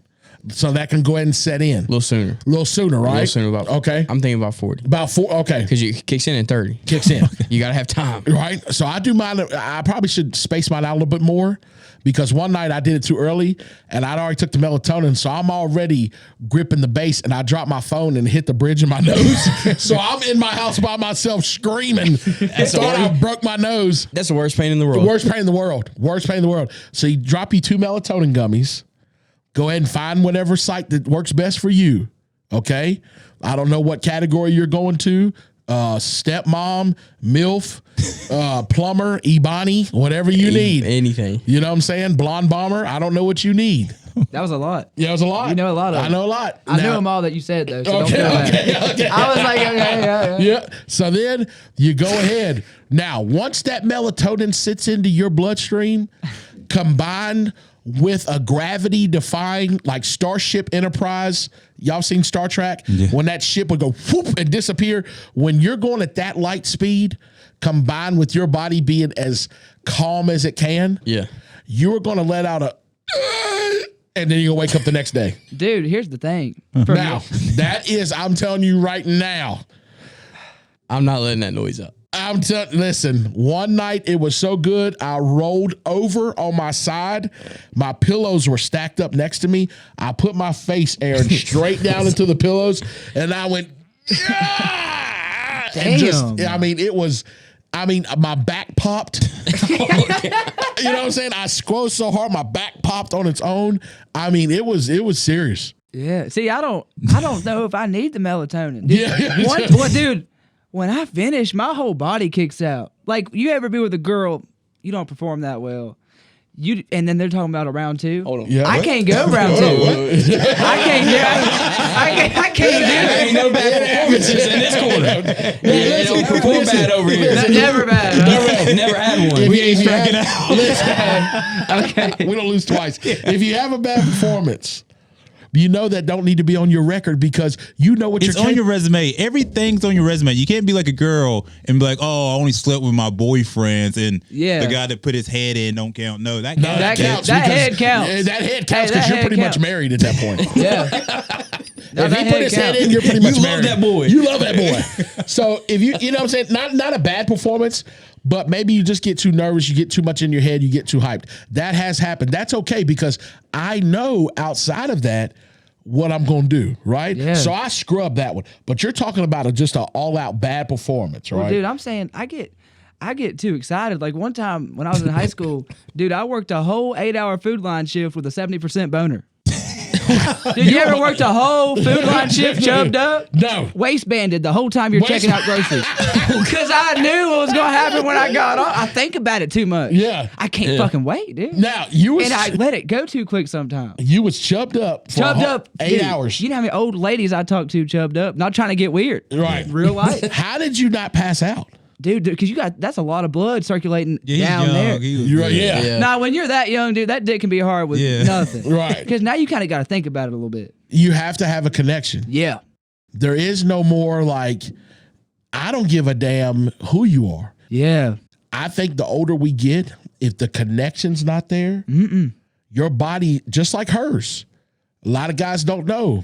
So that can go ahead and set in. A little sooner. A little sooner, right? A little sooner. Okay. I'm thinking about 40 About 4. Okay. because it kicks in at 30. Kicks in. You gotta have time. Right. So I do mine. I probably should space mine out a little bit more because one night I did it too early and I'd already took the melatonin. So I'm already gripping the base and I dropped my phone and hit the bridge of my nose. So I'm in my house by myself screaming. And thought I broke my nose. That's the worst pain in the world. Worst pain in the world. Worst pain in the world. So you drop you 2 melatonin gummies. Go ahead and find whatever site that works best for you. Okay. I don't know what category you're going to. Stepmom, MILF, plumber, Ebony, whatever you need. Anything. You know what I'm saying? Blonde bomber. I don't know what you need. That was a lot. Yeah, it was a lot. You know a lot of I know a lot. I knew Now- them all that you said though. So Okay, don't feel bad. okay. I was like, okay, yeah. Yeah. So then you go ahead. Now, once that melatonin sits into your bloodstream, combined with a gravity defying like Starship Enterprise, y'all seen Star Trek? Yeah. When that ship would go whoop and disappear. When you're going at that light speed, combined with your body being as calm as it can, Yeah. you are going to let out a, and then you'll wake up the next day. Dude, here's the thing. Now, that is, I'm telling you right now. I'm not letting that noise out. Listen, one night it was so good, I rolled over on my side. My pillows were stacked up next to me. I put my face, Aaron, straight down into the pillows, and I went, yeah! Damn. My back popped. You know what I'm saying? I scrolled so hard, my back popped on its own. I mean, it was serious. Yeah. See, I don't know if I need the melatonin. Dude, Yeah. Dude, when I finish, my whole body kicks out. Like, you ever be with a girl, you don't perform that well. And then they're talking about a round two. Hold on. Yeah. I can't go round two. I can't do There ain't no bad performances in this corner. They don't perform bad over here. it. Never bad. Huh? Never had one. If We ain't you striking have- out. Okay. we don't lose twice. If you have a bad performance, you know that don't need to be on your record because you know what It's you're on your resume. Everything's on your resume. You can't be like a girl and be like, "Oh, I only slept with my boyfriends," and Yeah. the guy that put his head in don't count. No, that No, counts. that counts. That because- head counts. Yeah, that head counts Hey, that because you're head pretty much counts. married at that point. Yeah. No, If that he put his head counts. in, you're pretty much You love married. that boy. You love that boy. So if you know what I'm saying, not a bad performance, but maybe you just get too nervous, you get too much in your head, you get too hyped. That has happened. That's okay because I know outside of that what I'm going to do, right? Yeah. So I scrub that one. But you're talking about just an all-out bad performance, right? Well, dude, I'm saying I get too excited. Like one time when I was in high school, dude, I worked a whole 8-hour food line shift with a 70% boner. Dude, you ever worked a whole food line shift chubbed up? No. Waistbanded the whole time you're checking out groceries. Because I knew what was going to happen when I got off. I think about it too much. Yeah. I can't fucking wait, dude. Now, you was And I let it go too quick sometimes. you was chubbed up for Chubbed up. 8 dude, hours. You know how many old ladies I talked to chubbed up? Not trying to get weird. Right. Real life. How did you not pass out? Dude, because that's a lot of blood circulating Yeah, he's down young. there. He was You're good. right, yeah. Yeah. Now, when you're that young, dude, that dick can be hard with Yeah. nothing. Right. Because now you kind of got to think about it a little bit. You have to have a connection. Yeah. There is no more like, I don't give a damn who you are. Yeah. I think the older we get, if the connection's not there, your body, just like hers, a lot of guys don't know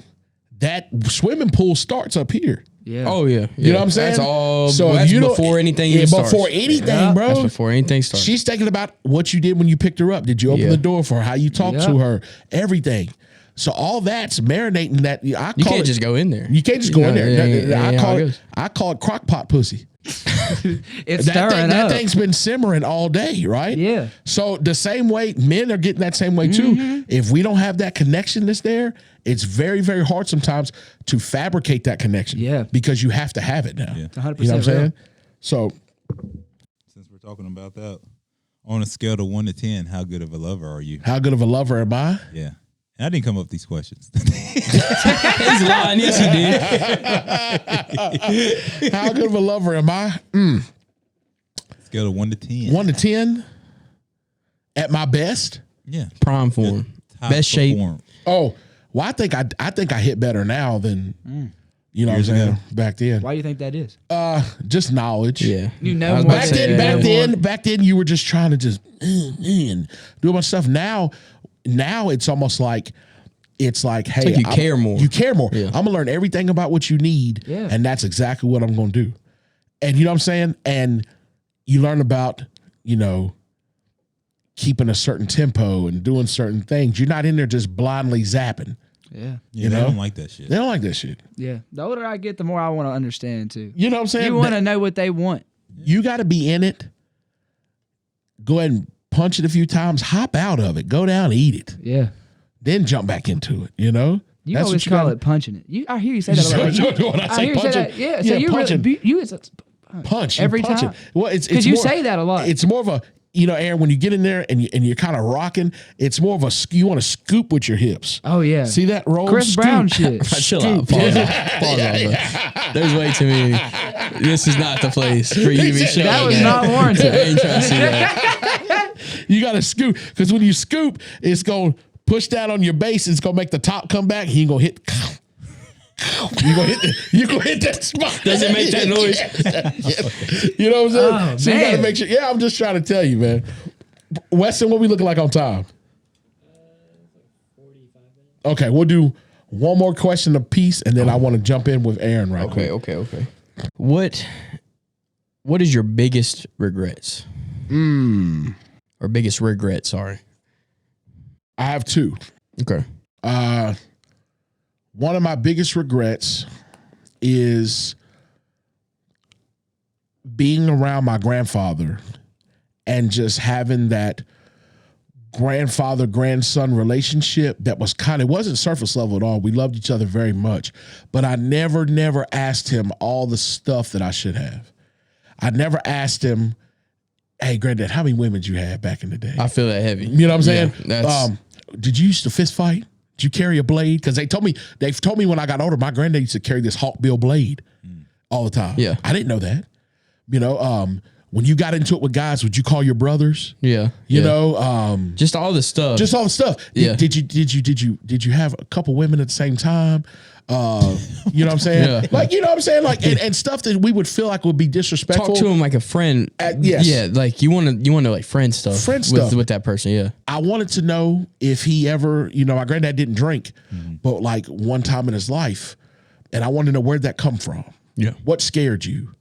that swimming pool starts up here. Yeah. Oh yeah. You know what I'm saying? That's all. So So if you don't- before anything. Yeah, even starts. before anything, Yeah. bro. That's before anything starts. She's thinking about what you did when you picked her up. Did you open Yeah. the door for her? How you talked Yeah. to her? Everything. So all that's marinating that. you can't just go in there. You can't just go in there. Yeah, I call it crock pot pussy. It's That stirring that up. thing's been simmering all day, right? Yeah. So the same way men are getting that same way too. If we don't have that connection that's there, it's very, very hard sometimes to fabricate that connection. Yeah. Because you have to have it now. Yeah. It's 100% You know what I'm saying? real. So Since we're talking about that, on a scale of 1 to 10, how good of a lover are you? how good of a lover am I? Yeah. And I didn't come up with these questions. He's lying. Yes, he did. How good of a lover am I? Scale of 1 to 10. 1 to 10 at my best. Yeah. Prime form. Top Best shape. perform. Oh, well, I think I hit better now than you know Years what I'm saying ago. back then. Why do you think that is? Just knowledge. Yeah. You know I was more about to Back say, then, yeah. back then, you were just trying to just do a bunch of stuff. Now it's almost like hey, like you care more. You care more. Yeah. I'm gonna learn everything about what you need, Yeah. and that's exactly what I'm gonna do. And you know what I'm saying? And you learn about keeping a certain tempo and doing certain things. You're not in there just blindly zapping. Yeah. Yeah, they know? don't like that shit. They don't like that shit. Yeah. The older I get, the more I want to understand too. You know what I'm saying? You want to know what they want. You got to be in it. Go ahead and punch it a few times. Hop out of it. Go down, eat it. Yeah. Then jump back into it. You know. You That's always what you call gotta- it punching it. I hear you say that a lot. When I I say hear you say punching, that. Yeah. So you punching, really, it's punch every punch time. It. Well, it's 'Cause you more- say that a lot. It's more of a Aaron, when you get in there and you're kind of rocking, it's more of a you want to scoop with your hips. Oh yeah. See that roll? Chris Scoop. Brown shit. Chill out. Pause off. Pause off, bro. There's way too many. This is not the place for you to be showing That was not warranted. I ain't trying to see that. You got to scoop because when you scoop, it's going to push down on your base. It's going to make the top come back. He ain't going to hit. You gonna hit that spot. Does it make that noise? You know what I'm saying? Oh, So you gotta man. make sure. Yeah, I'm just trying to tell you, man. Weston, what we looking like on time? 45 minutes. Okay, we'll do one more question apiece, and then I want to jump in with Aaron right quick. Okay. What is your biggest regrets? Or biggest regret, sorry. I have two. Okay. One of my biggest regrets is being around my grandfather and just having that grandfather-grandson relationship that was it wasn't surface level at all. We loved each other very much, but I never asked him all the stuff that I should have. I never asked him, hey, granddad, how many women did you have back in the day? I feel that heavy. You know what I'm saying? Yeah, did you used to fist fight? Did you carry a blade? Because they've told me when I got older, my granddad used to carry this hawkbill blade all the time. Yeah. I didn't know that. You know, when you got into it with guys, would you call your brothers? Yeah. You know, just all the stuff. Yeah. Did you have a couple women at the same time? You know what I'm saying? Yeah. Like, you know what I'm saying? Like, and stuff that we would feel like would be disrespectful. Talk to him like a friend. Yes. Yeah. Like you want to like friend stuff. With that person. Yeah. I wanted to know if he ever, my granddad didn't drink, but like one time in his life, and I wanted to know where'd that come from? Yeah. What scared you?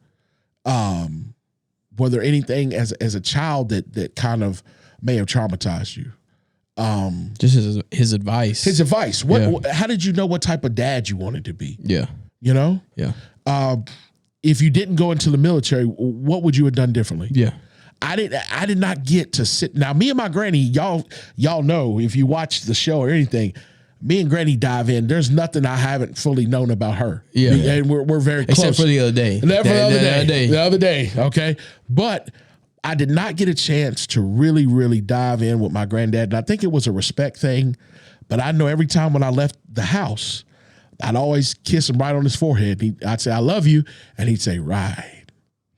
Were there anything as a child that kind of may have traumatized you? Just his advice. His advice. How did you know what type of dad you wanted to be? Yeah. You know? Yeah. If you didn't go into the military, what would you have done differently? Yeah. I did not get to sit. Now, me and my granny, y'all know if you watch the show or anything, me and granny dive in. There's nothing I haven't fully known about her. Yeah. And we're very close. Except for the other day. The other day. Okay. But I did not get a chance to really, really dive in with my granddad. And I think it was a respect thing. But I know every time when I left the house, I'd always kiss him right on his forehead. I'd say, I love you. And he'd say, right.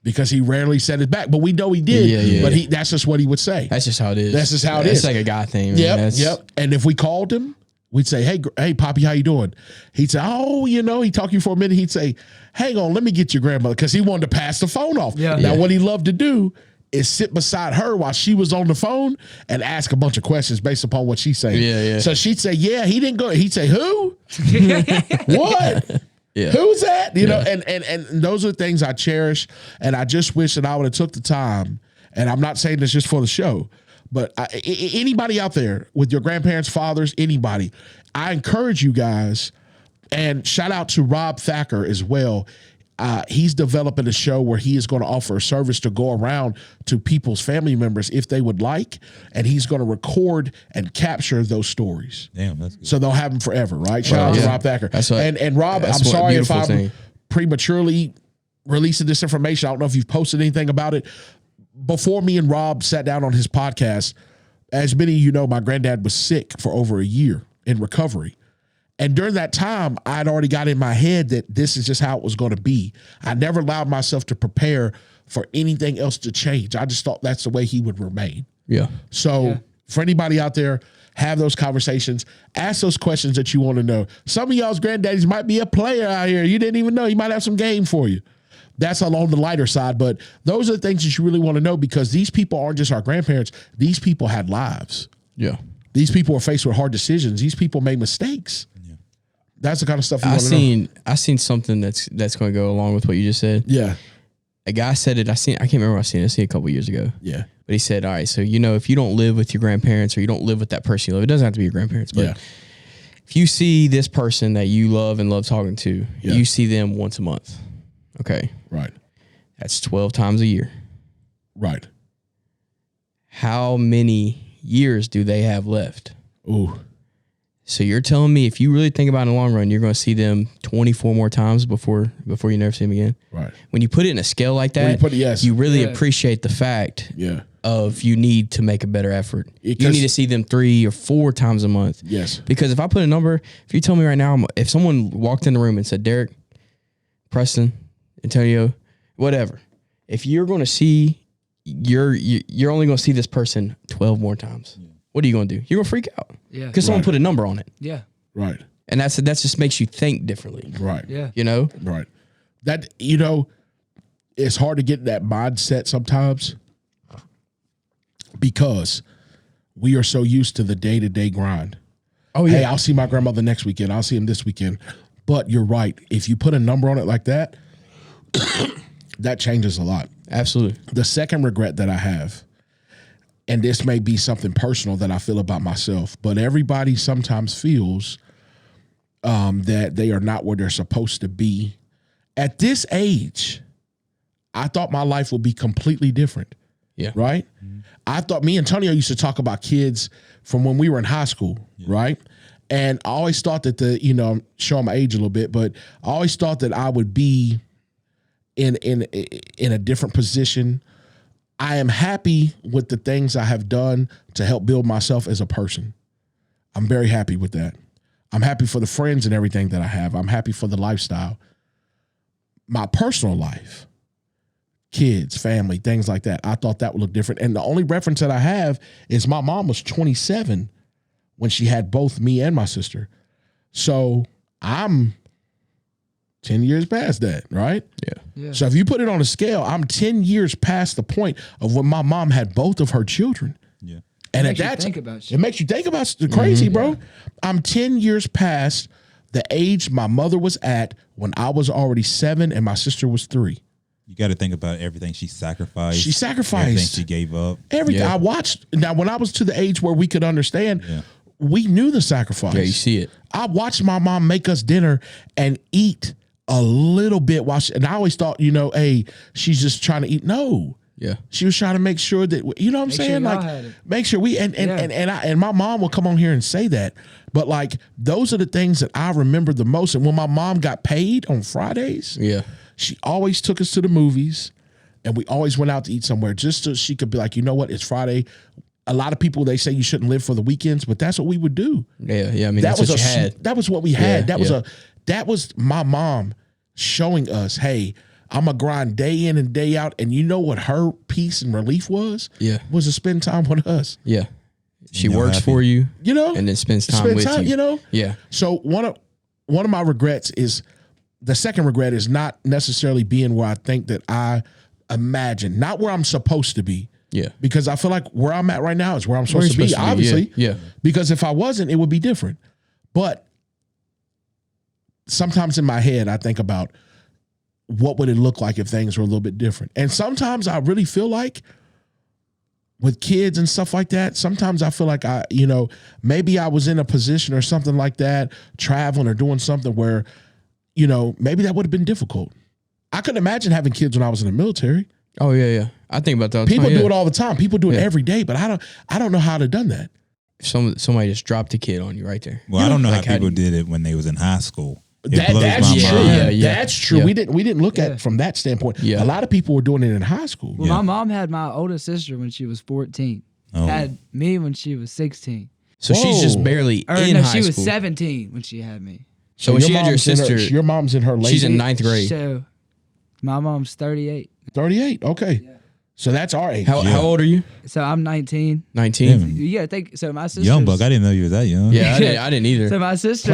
Because he rarely said it back. But we know he did. Yeah. But that's just what he would say. That's just how it is. It's like a guy thing. Yep. And if we called him, we'd say, hey, Poppy, how you doing? He'd say, he'd talk to you for a minute. He'd say, hang on, let me get your grandmother. Because he wanted to pass the phone off. Yeah. Now, what he loved to do is sit beside her while she was on the phone and ask a bunch of questions based upon what she's saying. Yeah. So she'd say, yeah, he didn't go. He'd say, who? What? Yeah. Who's that? You know, and those are things I cherish. And I just wish that I would have took the time. And I'm not saying this just for the show, but anybody out there with your grandparents, fathers, anybody, I encourage you guys, and shout out to Rob Thacker as well. He's developing a show where he is going to offer a service to go around to people's family members if they would like, and he's going to record and capture those stories. Damn, that's good. So they'll have them forever, right? Shout out to Rob Thacker. And Rob, I'm sorry if I'm prematurely releasing this information. I don't know if you've posted anything about it. Before me and Rob sat down on his podcast, as many of you know, my granddad was sick for over a year in recovery. And during that time, I'd already got in my head that this is just how it was going to be. I never allowed myself to prepare for anything else to change. I just thought that's the way he would remain. Yeah. So for anybody out there, have those conversations. Ask those questions that you want to know. Some of y'all's granddaddies might be a player out here. You didn't even know. He might have some game for you. That's along the lighter side. But those are the things that you really want to know, because these people aren't just our grandparents. These people had lives. Yeah. These people were faced with hard decisions. These people made mistakes. That's the kind of stuff you want to know. I seen something that's going to go along with what you just said. Yeah. A guy said it. I can't remember where I seen it. I seen it a couple years ago. Yeah. But he said, all right, so if you don't live with your grandparents, or you don't live with that person you love, it doesn't have to be your grandparents, but if you see this person that you love and love talking to, you see them once a month. Okay. Right. That's 12 times a year. Right. How many years do they have left? Ooh. So you're telling me if you really think about it in the long run, you're going to see them 24 more times before you never see them again? Right. When you put it in a scale like that, you really appreciate the fact of you need to make a better effort. You need to see them 3 or 4 times a month. Yes. Because if I put a number, if you tell me right now, if someone walked in the room and said, Derek, Preston, Antonio, whatever, if you're going to see, you're only going to see this person 12 more times. What are you going to do? You're going to freak out. Yeah. Because someone put a number on it. Yeah. Right. And that just makes you think differently. Right. Yeah. You know? Right. That, it's hard to get that mindset sometimes. because we are so used to the day-to-day grind. Oh yeah. Hey, I'll see my grandmother next weekend. I'll see him this weekend. But you're right. If you put a number on it like that, that changes a lot. Absolutely. The second regret that I have, and this may be something personal that I feel about myself, but everybody sometimes feels that they are not where they're supposed to be. At this age, I thought my life would be completely different. Yeah. Right? Mm-hmm. I thought me and Antonio used to talk about kids from when we were in high school, right? And I always thought that show my age a little bit, but I always thought that I would be in a different position. I am happy with the things I have done to help build myself as a person. I'm very happy with that. I'm happy for the friends and everything that I have. I'm happy for the lifestyle. My personal life, kids, family, things like that, I thought that would look different. And the only reference that I have is my mom was 27 when she had both me and my sister. So I'm 10 years past that, right? Yeah. So if you put it on a scale, I'm 10 years past the point of when my mom had both of her children. Yeah. And It makes you think about shit. it makes you think about crazy, bro. I'm 10 years past the age my mother was at when I was already 7 and my sister was 3. You got to think about everything she sacrificed. She sacrificed. Everything she gave up. Everything. Yeah. I watched. Now, when I was to the age where we could understand, we knew the sacrifice. Yeah, you see it. I watched my mom make us dinner and eat a little bit and I always thought, hey, she's just trying to eat. No. Yeah. She was trying to make sure that, you know what I'm saying? y'all Like, had it. make sure we, and my mom will come on here and say that. But like, those are the things that I remember the most. And when my mom got paid on Fridays, Yeah. she always took us to the movies and we always went out to eat somewhere just so she could be like, you know what? It's Friday. A lot of people, they say you shouldn't live for the weekends, but that's what we would do. Yeah. Yeah. I mean, that's what you had. That was what we had. Yeah, That was my mom showing us, hey, I'm going to grind day in and day out. And you know what her peace and relief was? Yeah. Was to spend time with us. Yeah. She And you're works happy. for you, You know? and then spends time with you. You know? Yeah. So one of my regrets is, the second regret is not necessarily being where I think that I imagine, not where I'm supposed to be. Yeah. Because I feel like where I'm at right now is where I'm supposed to be, supposed to be, obviously. yeah. Because if I wasn't, it would be different. But sometimes in my head, I think about what would it look like if things were a little bit different. And sometimes I really feel like with kids and stuff like that, sometimes I feel like maybe I was in a position or something like that, traveling or doing something where, maybe that would have been difficult. I couldn't imagine having kids when I was in the military. Oh yeah. Yeah. I think about that all the People time. do it all the time. People do it every day, but I don't know how to have done that. Somebody just dropped a kid on you right there. Well, I don't know like how people how did it when they was in high school. That's my true. mind. Yeah. That's true. Yeah. We didn't look at it from that standpoint. Yeah. A lot of people were doing it in high school. Well, my mom had my oldest sister when she was 14. Oh. Had me when she was 16. So she's just Whoa. barely Or in no, high she was school. 17 when she had me. So when your she had your mom's in her- sister, your mom's in her late. she's in 9th grade. So my mom's 38. 38. Okay. So that's our age. How old are you? So I'm 19. 19. Damn. You gotta think. So my sister. Young buck. I didn't know you were that young. Yeah, I didn't either. So my sister.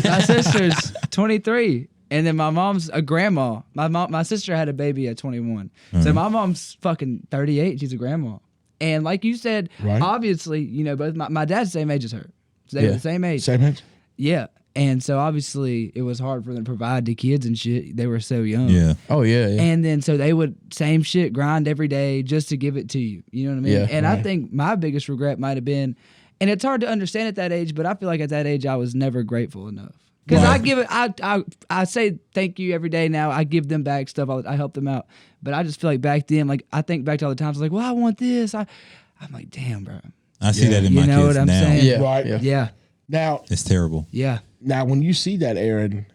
My sister's 23, and then my mom's a grandma. My sister had a baby at 21. So my mom's fucking 38. She's a grandma. And like you said, Right. obviously, both my dad's the same age as her. So they were Yeah. the same age. Same age. Yeah. And so obviously it was hard for them to provide to kids and shit. They were so young. Yeah. Oh yeah. Yeah. And then so they would same shit, grind every day just to give it to you. You know what I mean? Yeah, and I right. think my biggest regret might have been, and it's hard to understand at that age, but I feel like at that age I was never grateful enough. Because Right. I give it, I say thank you every day now. I give them back stuff. I help them out. But I just feel like back then, like I think back to all the times, like, well, I want this. I'm like, damn, bro. I see Yeah. that in You my know kids what I'm now. saying? Yeah. Right. Yeah. Yeah, Now, It's terrible. yeah. when you see that, Aaron,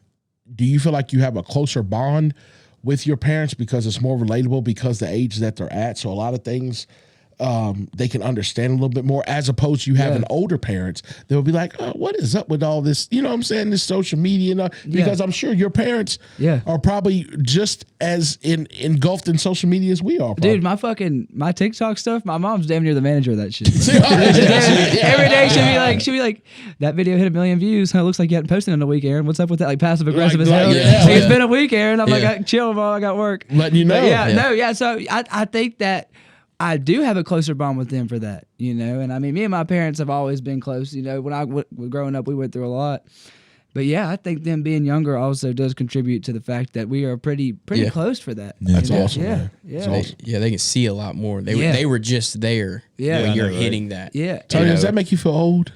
do you feel like you have a closer bond with your parents because it's more relatable because the age that they're at? So a lot of things they can understand a little bit more, as opposed to you having older parents. They'll be like, oh, what is up with all this? You know what I'm saying? This social media. And, because I'm sure your parents are probably just as engulfed in social media as we are. Dude, my TikTok stuff, my mom's damn near the manager of that shit. Every day she'll be like, that video hit 1 million views. Huh, looks like you hadn't posted in a week, Aaron. What's up with that? Like passive aggressive as hell. yeah. It's been a week, Aaron. I'm Yeah. like, chill, bro. I got work. Letting you know. But yeah. So I think that I do have a closer bond with them for that, you know. And I mean, me and my parents have always been close. You know, when I was growing up, we went through a lot. But yeah, I think them being younger also does contribute to the fact that we are pretty close for that. Yeah. That's You know? awesome, Yeah, man. yeah, That's awesome. They can see a lot more. Yeah. They were just there. Yeah. when I you're know, right? hitting that. yeah. Tony, You does know. that make you feel old?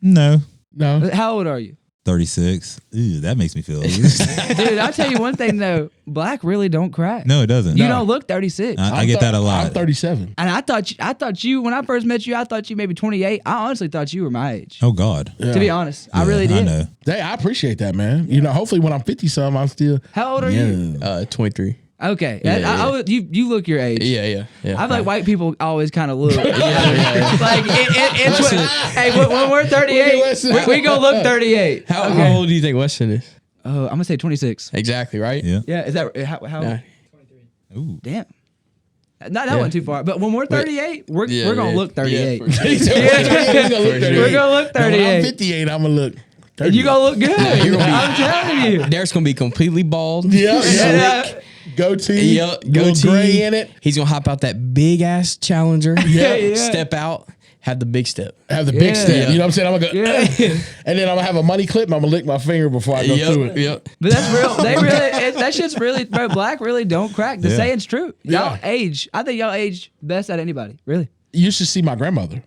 No. No. How old are you? 36. Ew, that makes me feel old. Dude, I'll tell you one thing though. Black really don't crack. No, it doesn't. You No. don't look 36. I get that a lot. I'm 37. And I thought you, when I first met you, I thought you maybe 28. I honestly thought you were my age. Oh God. To be honest, I Yeah, really did. I know. Hey, I appreciate that, man. You know, hopefully when I'm 50 something, I'm still. How old are you? 23. Okay, Yeah. you look your age. Yeah. I feel like white people always kind of look. yeah. Like it's when we're 38, we gonna look 38. How old do you think Weston is? Oh, I'm gonna say 26. Exactly, right? Yeah. Yeah, is that how? Nah. Ooh. Damn. That went too far. But when we're 38, we're gonna yeah. look 38. Yeah, for sure. We're gonna look When I'm 38. 58, I'm gonna look. 30. And you gonna look good. you're gonna be- I'm telling you. Derek's gonna be completely bald. Yeah. Yeah. Goatee. Yep, Little goatee. gray in it. He's gonna hop out that big ass Challenger. Yeah. Step out, have the big step. Have the big Yeah. step. You know what I'm saying? I'm gonna go. Yeah. And then I'm gonna have a money clip and I'm gonna lick my finger before I go through it. Yep. But that's real. That shit's really, bro. Black really don't crack. The Yeah. saying's true. Y'all Yeah. age. I think y'all age best at anybody. Really. You should see my grandmother.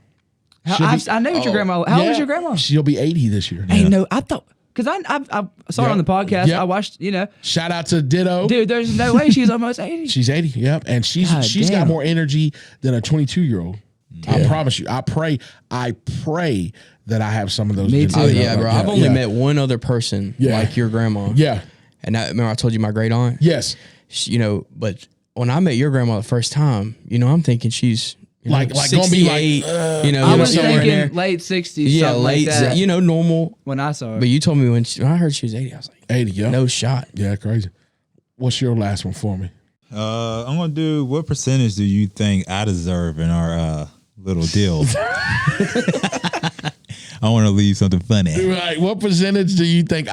I know what your grandma. How old is your grandma? She'll be 80 this year. Hey, no, I thought because I saw her on the podcast. Yeah. I watched. You know, Shout out to Ditto. dude. There's no way she's almost 80. She's 80. Yep. And she's God got damn. more energy than a 22-year-old. I promise you. I pray that I have some of those. Me genes. too. Oh yeah, bro. I've only yeah. met one other person Yeah. like your grandma. Yeah. And remember I told you my great aunt. Yes. You know, but when I met your grandma the first time, you know, I'm thinking she's Like gonna be like, 68, you know, I was somewhere in there. thinking late 60s. Yeah, something late, like that, you know, normal. when I saw her. But you told me when I heard she was 80, I was like, 80. Yeah. no shot. Yeah. Crazy. What's your last one for me? I'm gonna do. What percentage do you think I deserve in our little deal? I want to leave something funny. Right. What percentage do you think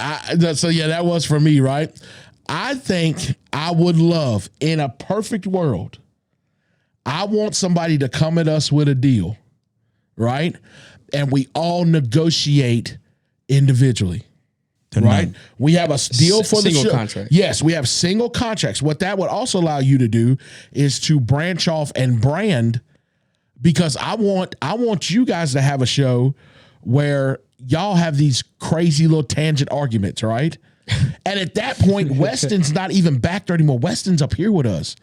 so yeah, that was for me, right? I think I would love, in a perfect world, I want somebody to come at us with a deal, right? And we all negotiate individually. Right? We have a deal for the Single show. contract. Yes, we have single contracts. What that would also allow you to do is to branch off and brand, because I want you guys to have a show where y'all have these crazy little tangent arguments, right? And at that point, Weston's not even back there anymore. Weston's up here with us.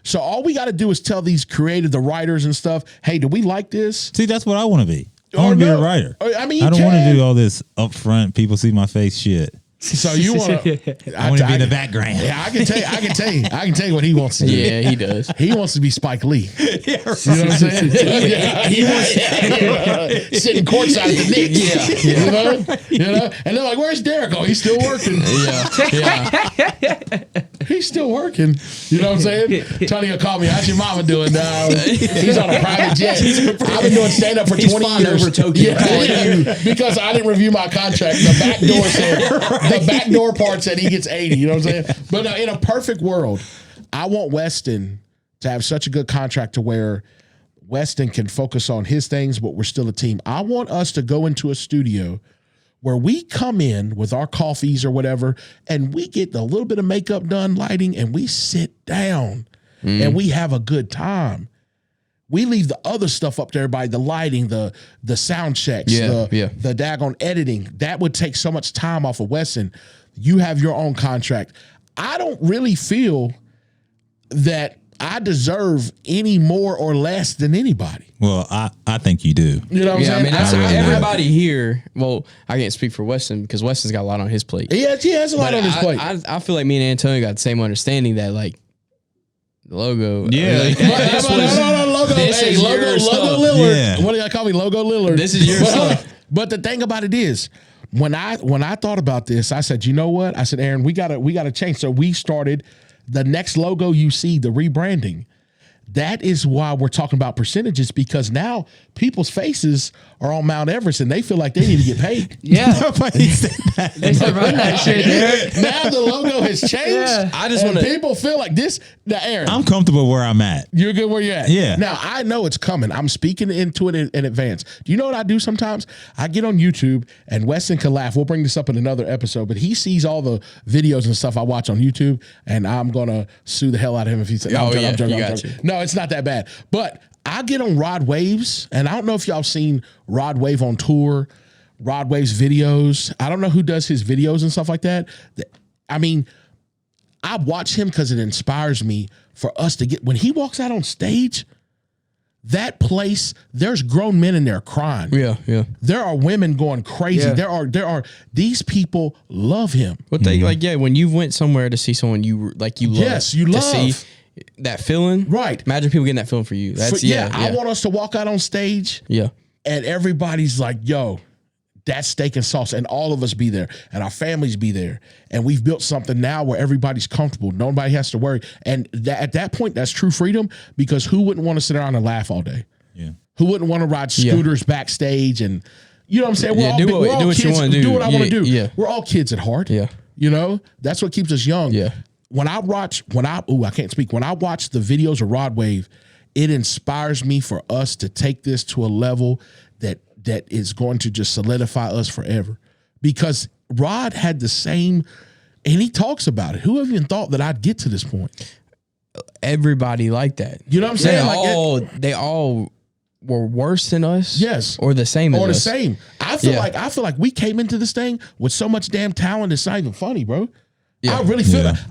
So all we got to do is tell these creative, the writers and stuff, hey, do we like this? See, that's what I want to be. I Or want to be no. a writer. I mean, I don't want to can. do all this upfront. People see my face shit. So you want to? I want to be in the background. Yeah, I can tell you what he wants to do. Yeah, he does. He wants to be Spike Lee. You know what I'm saying? He wants sitting courtside at the Knicks. You know, and they're like, "Where's Derek? Oh, he's still working. He's still working." You know what I'm saying? Tony will call me. How's your mama doing now? He's on a private jet. I've been doing stand up for 20 years. over Tokyo. Because I didn't review my contract. The back door said the back door part said he gets 80. You know what I'm saying? But no, in a perfect world, I want Weston to have such a good contract to where Weston can focus on his things, but we're still a team. I want us to go into a studio where we come in with our coffees or whatever, and we get a little bit of makeup done, lighting, and we sit down and we have a good time. We leave the other stuff up there by the lighting, the sound checks, the daggone editing. That would take so much time off of Weston. You have your own contract. I don't really feel that I deserve any more or less than anybody. Well, I think you do. You know what I'm Yeah, I saying? mean, that's I really everybody here. Well, I can't speak for Weston because Weston's got a lot on his plate. he has a lot on his plate. I feel like me and Antonio got the same understanding that like the logo. Yeah. like, No, logo. this Hey, is logo your stuff. Lillard. Yeah. What do y'all call me? Logo Lillard. This is your stuff. But the thing about it is, when I thought about this, I said, you know what? I said, Aaron, we gotta change. So we started the next logo you see, the rebranding. that is why we're talking about percentages, because now people's faces are on Mount Everest and they feel like they need to get paid. Yeah. Nobody said that. They said run that shit, Derek. Now the logo has changed. Yeah. I just and want to. people feel like this. Now, Aaron, I'm comfortable where I'm at. you're good where you're at. Yeah. Now I know it's coming. I'm speaking into it in advance. Do you know what I do sometimes? I get on YouTube, and Weston can laugh. We'll bring this up in another episode, but he sees all the videos and stuff I watch on YouTube, and I'm gonna sue the hell out of him if he says, Oh, I'm yeah, joking, you I'm got joking. you. No, it's not that bad. But I get on Rod Waves, and I don't know if y'all seen Rod Wave on tour, Rod Wave's videos. I don't know who does his videos and stuff like that. I mean, I watch him because it inspires me for us to get, when he walks out on stage, that place, there's grown men in there crying. Yeah, yeah. There are women going crazy. Yeah. There are these people love him. What they like? Yeah, when you went somewhere to see someone you love. Yes, you to love. see that feeling. Right. Imagine people getting that feeling for you. That's I want us to walk out on stage yeah. and everybody's like, yo, that's steak and sauce, and all of us be there, and our families be there, and we've built something now where everybody's comfortable. Nobody has to worry, and at that point, that's true freedom, because who wouldn't want to sit around and laugh all day? Yeah. Who wouldn't want to ride scooters backstage and, you know what I'm saying? Yeah, do what you kids, wanna do. Do what I want to do. Yeah. We're all kids at heart. Yeah. You know, that's what keeps us young. Yeah. When I watch the videos of Rod Wave, it inspires me for us to take this to a level that is going to just solidify us forever. Because Rod had the same, and he talks about it. Who even thought that I'd get to this point? Everybody like that. You know what I'm saying? They all were worse than us. Yes. Or the same as Or the us. same. I feel like we came into this thing with so much damn talent. It's not even funny, bro. Yeah. I really feel Yeah. that.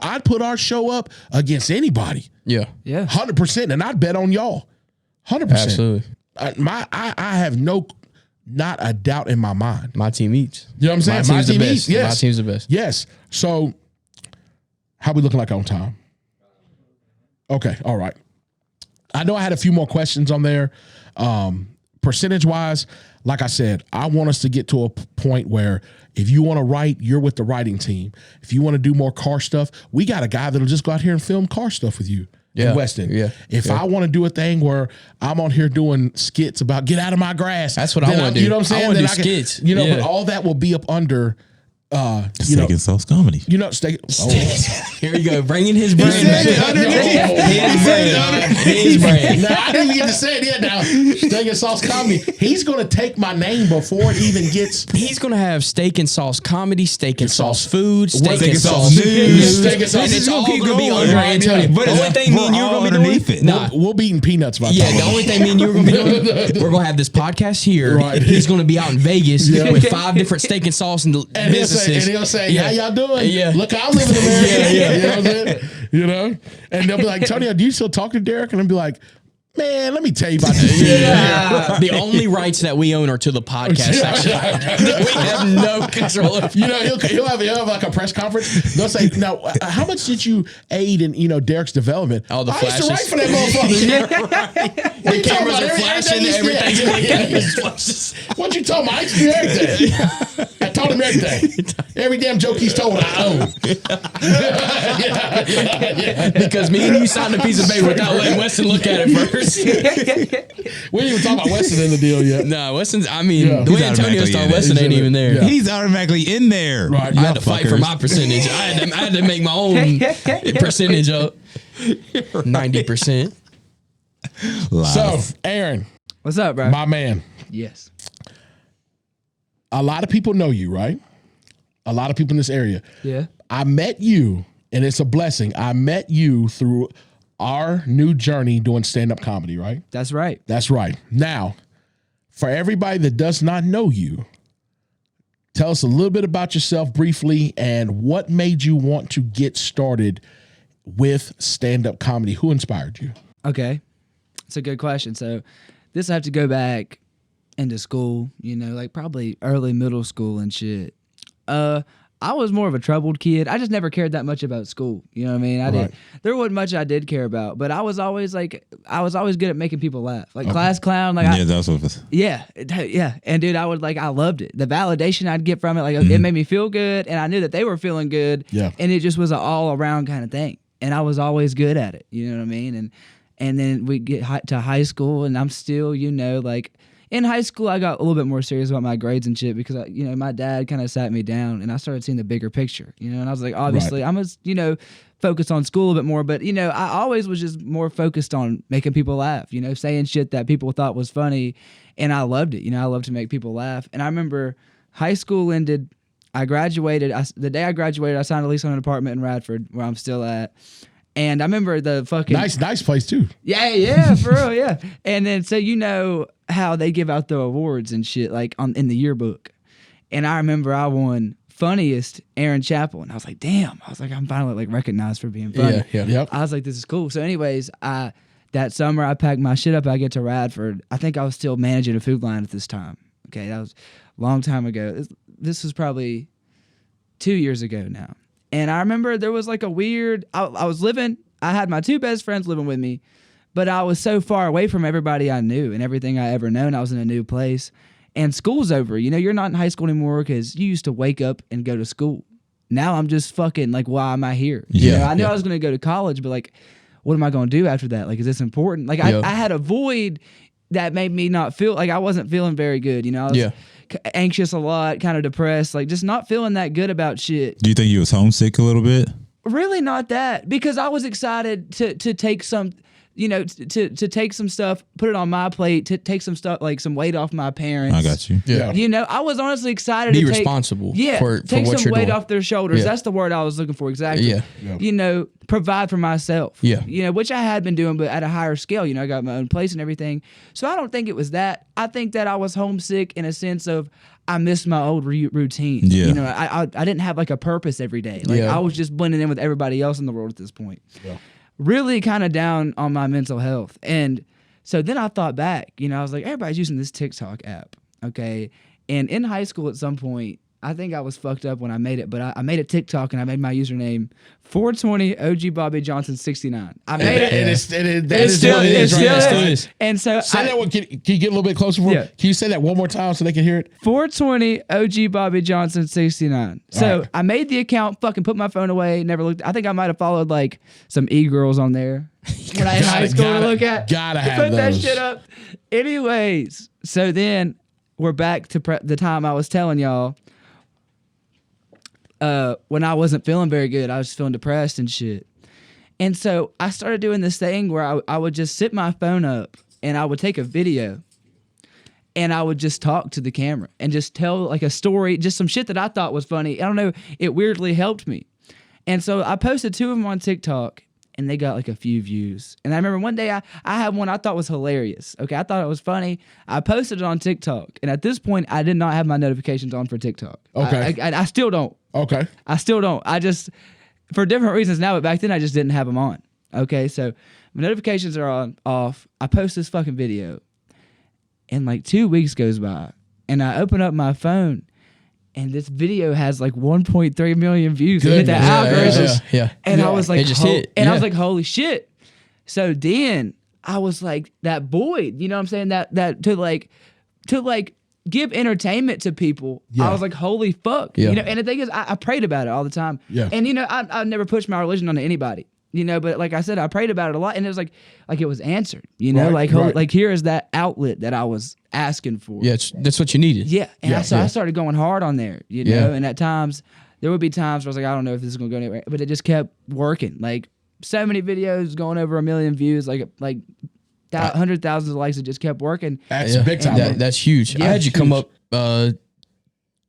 I'd put our show up against anybody, Yeah. Yeah. 100%, and I'd bet on y'all, 100%. Absolutely. I have not a doubt in my mind. My team eats. You know what I'm saying? My team's the team best. eats, yes. My team's the best. Yes. So, how we looking like on time? Okay. All right. I know I had a few more questions on there. Percentage wise, like I said, I want us to get to a point where if you want to write, you're with the writing team. If you want to do more car stuff, we got a guy that'll just go out here and film car stuff with you. Yeah. In Weston. Yeah. If I want to do a thing where I'm on here doing skits about get out of my grass. That's what I then wanna do. You know what I'm saying? I wanna Then do can- skits. You know, Yeah. but all that will be up under Steak and sauce comedy. you know, steak. Oh. Here we go. Bringing his brand said it back. underneath. His brand. No, I didn't even get to say it yet. Now, Steak and Sauce Comedy. He's going to take my name before it even gets. He's gonna have steak and sauce comedy, steak and sauce food, Steak steak and and sauce sauce news. news, Steak and sauce- and This it's is all gonna keep gonna be going, under right? Antonio. Yeah. But the only thing me and you are gonna be underneath doing, it. nah, We'll be eating peanuts by the yeah, time. the only thing me and you are gonna be doing, we're gonna have this podcast here. Right. He's gonna be out in Vegas Yeah. with 5 different steak and sauce and businesses. He'll say, Yeah. how y'all doing? Yeah. Look how I'm living in America. Yeah, yeah. You know what I'm saying? You know? And they'll be like, Tony, do you still talk to Derek? And I'll be like, man, let me tell you about this. Yeah. The only rights that we own are to the podcast section. We have no control of. You know, he'll have like a press conference. They'll say, "Now, how much did you aid in Derek's development?" Oh, the I used to write flashes. for that motherfucker. What you The talking cameras about? are flashing, Everything's- everything's What you talking about? I used to do everything. I told him everything. Every damn joke he's told, I own. Because me and you signed a piece of paper without letting Weston look at it first. We didn't even talk about Weston in the deal yet. No, Weston's. I mean, Yeah. the way He's Antonio automatically started, in it. Weston ain't even there. Yeah. He's automatically in there. Right. I had to fight for fuckers. my percentage. I had to make my own percentage up. 90%. So, Aaron, What's up, bro? my man, Yes. a lot of people know you, right? A lot of people in this area. Yeah. I met you, and it's a blessing. I met you through our new journey doing stand-up comedy, right? That's right. That's right. Now, for everybody that does not know you, tell us a little bit about yourself briefly and what made you want to get started with stand-up comedy. Who inspired you? Okay. It's a good question. So this I have to go back into school, like probably early middle school and shit. I was more of a troubled kid. I just never cared that much about school. You know what I mean? Right. There wasn't much I did care about, but I was always good at making people laugh. Like class clown, Yeah, that's what it was. yeah. And dude, I loved it. The validation I'd get from it, it made me feel good, and I knew that they were feeling good. Yeah. And it just was an all around kind of thing. And I was always good at it. You know what I mean? And then we get to high school, and I'm still, like in high school, I got a little bit more serious about my grades and shit because, my dad kind of sat me down, and I started seeing the bigger picture, and I was like, obviously, I'm going focus on school a bit more, but, I always was just more focused on making people laugh, saying shit that people thought was funny, and I loved it. I loved to make people laugh. And I remember high school ended, I graduated. The day I graduated, I signed a lease on an apartment in Radford, where I'm still at. And I remember the fucking nice place too. Yeah, for real, yeah. And then so how they give out the awards and shit like in the yearbook, and I remember I won funniest Aaron Chappell, and I was like, damn. I was like, I'm finally like recognized for being funny. Yeah. Yep. I was like, this is cool. So, anyways, that summer I packed my shit up. I get to Radford. I think I was still managing a food line at this time. Okay, that was a long time ago. This was probably 2 years ago now. And I remember there was like a weird, I had my two best friends living with me, but I was so far away from everybody I knew and everything I ever known. I was in a new place, and school's over. You're not in high school anymore because you used to wake up and go to school. Now I'm just fucking like, why am I here? I knew I was going to go to college, but like, what am I going to do after that? Like, is this important? Like, I had a void that made me not feel like I wasn't feeling very good. I was anxious a lot, kind of depressed, like just not feeling that good about shit. Do you think you was homesick a little bit? Really not that, because I was excited to take some, to take some stuff, put it on my plate, to take some stuff, like some weight off my parents. I got you. Yeah. I was honestly excited Be to take responsible. Yeah, for take what some you're weight doing. off their shoulders. Yeah. That's the word I was looking for exactly. Yeah. Provide for myself. Yeah. Which I had been doing, but at a higher scale. I got my own place and everything. So I don't think it was that. I think that I was homesick in a sense of I missed my old routine. Yeah. I didn't have like a purpose every day. Like I was just blending in with everybody else in the world at this point. Yeah. Really kind of down on my mental health. And so then I thought back, I was like, everybody's using this TikTok app. Okay. And in high school at some point, I think I was fucked up when I made it, but I made a TikTok and I made my username 420ogbobbyjohnson69. I made it. And It still is. And so say that one. Can you get a little bit closer for me? Can you say that one more time so they can hear it? 420ogbobbyjohnson69. So I made the account, fucking put my phone away, never looked. I think I might have followed like some e-girls on there when I in high school to look at. Gotta have put that those. shit up. Anyways, so then we're back to the time I was telling y'all. When I wasn't feeling very good, I was feeling depressed and shit. And so I started doing this thing where I would just sit my phone up and I would take a video and I would just talk to the camera and just tell like a story, just some shit that I thought was funny. I don't know, it weirdly helped me. And so I posted 2 of them on TikTok and they got like a few views. And I remember one day I had one I thought was hilarious. Okay, I thought it was funny. I posted it on TikTok. And at this point, I did not have my notifications on for TikTok. Okay. I still don't. Okay. I still don't. I just, for different reasons now, but back then I just didn't have them on. Okay, so my notifications are off. I post this fucking video. And like 2 weeks goes by. And I open up my phone. And this video has like 1.3 million views. It hit the algorithm. Yeah. And I was like, It just hit. And I was like, holy shit. So then I was like, that void, you know what I'm saying? That to give entertainment to people. I was like, holy fuck. Yeah. And the thing is, I prayed about it all the time. Yeah. And I never pushed my religion onto anybody. But like I said, I prayed about it a lot, and it was like it was answered. Like here is that outlet that I was asking for. Yeah, that's what you needed. Yeah, and I started going hard on there, and at times there would be times where I was like, I don't know if this is gonna go anywhere, but it just kept working. Like so many videos going over 1 million views, like 100,000 likes. It just kept working. That's big time. That's huge. Yeah, I had you come up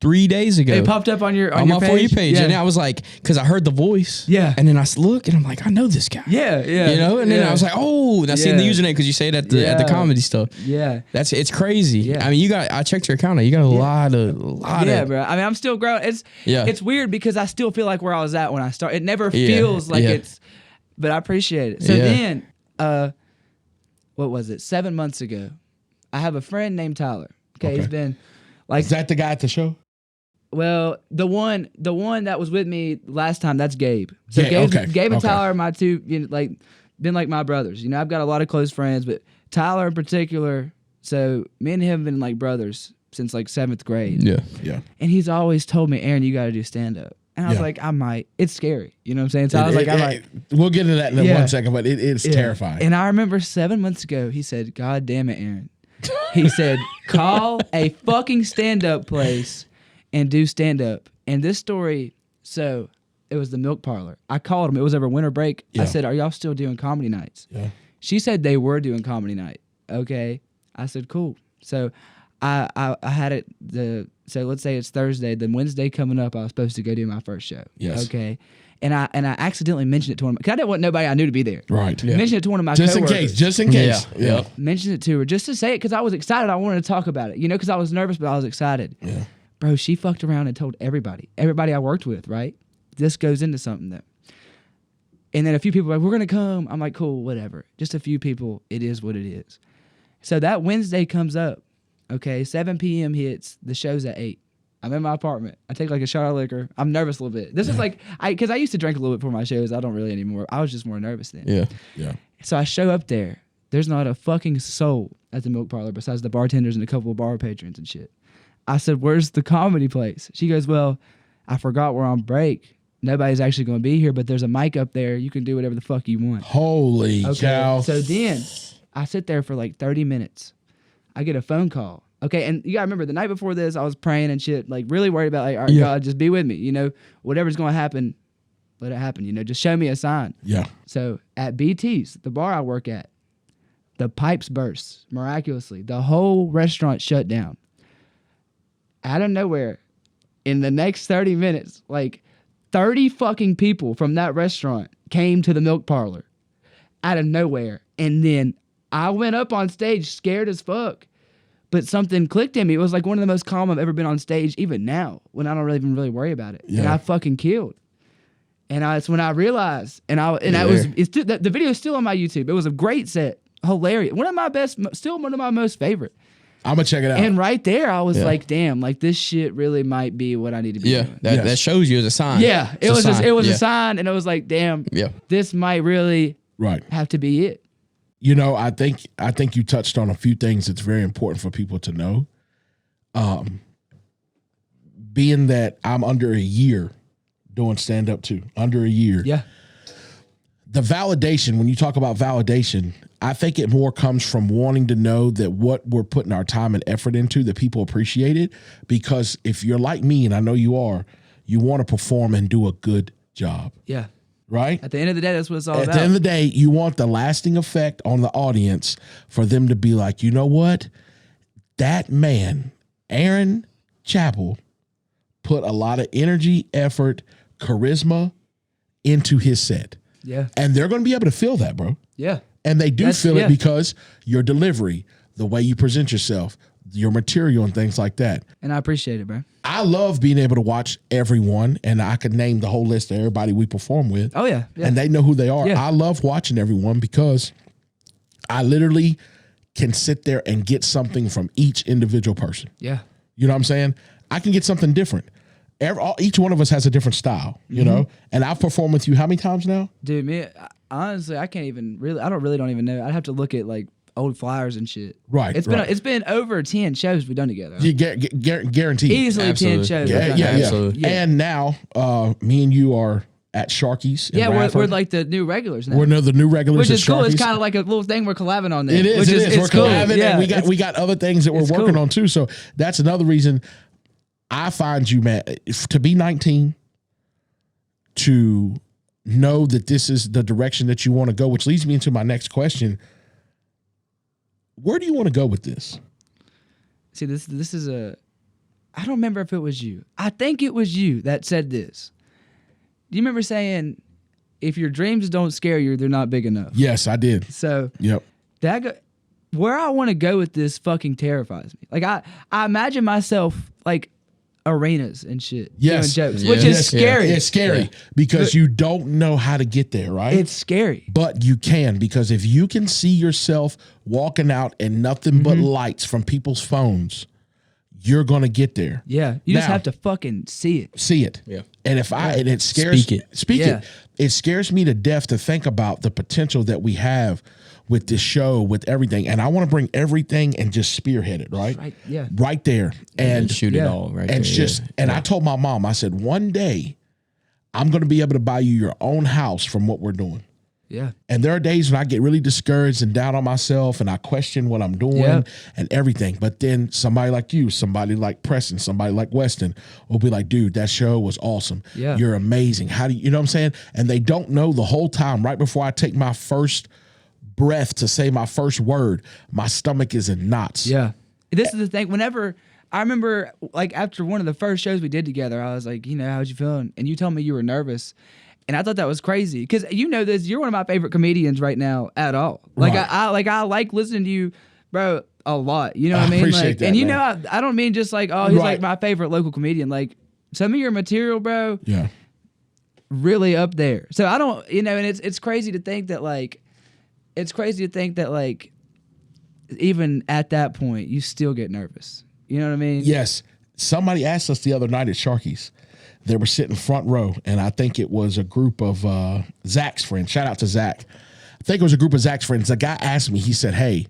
3 days ago. It popped up on your my For You page, Yeah. and I was like, because I heard the voice. Yeah. And then I look, and I'm like, I know this guy. Yeah. And then I was like, oh, and I seen the username because you say it at the comedy stuff. Yeah. It's crazy. Yeah. I mean, I checked your account. You got a lot of. Yeah, bro. I mean, I'm still growing. It's weird because I still feel like where I was at when I started. It never feels like it's, but I appreciate it. So then, what was it? 7 months ago, I have a friend named Tyler. Okay. He's been like. Is that the guy at the show? Well, the one that was with me last time, that's Gabe. So Yeah, Gabe and Tyler are my two, been like my brothers. I've got a lot of close friends, but Tyler in particular. So me and him have been like brothers since like 7th grade. Yeah. Yeah. And he's always told me, Aaron, you got to do stand up. And I was like, I might. It's scary. You know what I'm saying? So I was like, I might. We'll get into that in 1 second, but it's terrifying. And I remember 7 months ago, he said, God damn it, Aaron. He said, call a fucking stand-up place and do stand-up. And this story, so it was the Milk Parlor. I called him. It was over winter break. I said, are y'all still doing comedy nights? Yeah. She said they were doing comedy night. Okay. I said, cool. So I had it so let's say it's Thursday. Then Wednesday coming up, I was supposed to go do my first show. Yes. Okay. And I accidentally mentioned it to one because I didn't want nobody I knew to be there. Right. Yeah. Mentioned it to one of my just coworkers. Just in case. Yeah. Mentioned it to her just to say it because I was excited. I wanted to talk about it, because I was nervous, but I was excited. Yeah. Bro, she fucked around and told everybody I worked with, right? This goes into something though. And then a few people were like, we're going to come. I'm like, cool, whatever. Just a few people. It is what it is. So that Wednesday comes up. Okay, 7 p.m. hits. The show's at 8. I'm in my apartment. I take like a shot of liquor. I'm nervous a little bit. This is like, because I used to drink a little bit before my shows. I don't really anymore. I was just more nervous then. Yeah. Yeah. So I show up there. There's not a fucking soul at the Milk Parlor besides the bartenders and a couple of bar patrons and shit. I said, where's the comedy place? She goes, well, I forgot we're on break. Nobody's actually going to be here, but there's a mic up there. You can do whatever the fuck you want. Holy cow. So then I sit there for like 30 minutes. I get a phone call. Okay, and you got to remember, the night before this, I was praying and shit, like really worried about, like, all right, God, just be with me. Whatever's going to happen, let it happen. Just show me a sign. Yeah. So at BT's, the bar I work at, the pipes burst miraculously. The whole restaurant shut down. Out of nowhere, in the next 30 minutes, like 30 fucking people from that restaurant came to the Milk Parlor out of nowhere. And then I went up on stage scared as fuck. But something clicked in me. It was like one of the most calm I've ever been on stage, even now, when I don't even really worry about it. Yeah. And I fucking killed. And it's when I realized, the video is still on my YouTube. It was a great set. Hilarious. One of my best, still one of my most favorite. I'm going to check it out. And right there, I was like, damn, like this shit really might be what I need to be doing. That shows you as a sign. Yeah. It was a sign, and it was like, damn, this might really have to be it. I think you touched on a few things that's very important for people to know. Being that I'm under a year doing stand-up too, under a year. Yeah. The validation, when you talk about validation, I think it more comes from wanting to know that what we're putting our time and effort into, that people appreciate it. Because if you're like me, and I know you are, you want to perform and do a good job. Yeah. Right? At the end of the day, that's what it's all about. At the end of the day, you want the lasting effect on the audience for them to be like, you know what? That man, Aaron Chappell, put a lot of energy, effort, charisma into his set. Yeah. And they're going to be able to feel that, bro. Yeah. And they do feel it because your delivery, the way you present yourself, your material and things like that. And I appreciate it, bro. I love being able to watch everyone, and I could name the whole list of everybody we perform with. Oh, yeah. And they know who they are. Yeah. I love watching everyone because I literally can sit there and get something from each individual person. Yeah. You know what I'm saying? I can get something different. Each one of us has a different style, you know? And I've performed with you how many times now? Dude, me, honestly, I can't even really, I don't even know. I'd have to look at like old flyers and shit. Right. It's been over 10 shows we've done together. You guaranteed. Easily Absolutely. 10 shows. Yeah. Yeah. And now, me and you are at Sharky's. Yeah, we're like the new regulars now. We're the new regulars, which is cool. Sharky's. It's kind of like a little thing we're collabing on there. It is. We're cool. collabing, Yeah, and we got other things that we're working on too. So that's another reason I find you, man, to be 19, to know that this is the direction that you want to go, which leads me into my next question. Where do you want to go with this? See, this is I don't remember if it was you. I think it was you that said this. Do you remember saying, if your dreams don't scare you, they're not big enough? Yes, I did. So, yep. Where I want to go with this fucking terrifies me. Like, I imagine myself, like, arenas and shit. Yes. Doing jokes, which is scary. Yeah. It's scary because you don't know how to get there, right? It's scary. But you can, because if you can see yourself walking out and nothing but lights from people's phones, you're going to get there. Yeah. You just have to fucking see it. See it. Yeah. And and it scares Speak it. It scares me to death to think about the potential that we have with this show, with everything. And I want to bring everything and just spearhead it, right? Right. Yeah. Right there. And shoot it all right and there. just and I told my mom, I said, one day I'm going to be able to buy you your own house from what we're doing. Yeah. And there are days when I get really discouraged and down on myself and I question what I'm doing and everything. But then somebody like you, somebody like Preston, somebody like Weston will be like, dude, that show was awesome. Yeah. You're amazing. How do you know what I'm saying? And they don't know the whole time, right before I take my first breath to say my first word, my stomach is in knots. Yeah. This is the thing. Whenever I remember, like, after one of the first shows we did together, I was like, how'd you feeling? And you told me you were nervous. And I thought that was crazy because this. You're one of my favorite comedians right now at all. Like Right. I like listening to you, bro, a lot. You know what I mean? appreciate Like, that, and man. I don't mean just like, oh, he's Right. like my favorite local comedian. Like some of your material, bro, Yeah. really up there. So I don't, and it's crazy to think that like, even at that point, you still get nervous. You know what I mean? Yes. Somebody asked us the other night at Sharky's. They were sitting front row, and I think it was a group of Zach's friends. Shout out to Zach. I think it was a group of Zach's friends. The guy asked me, he said, hey,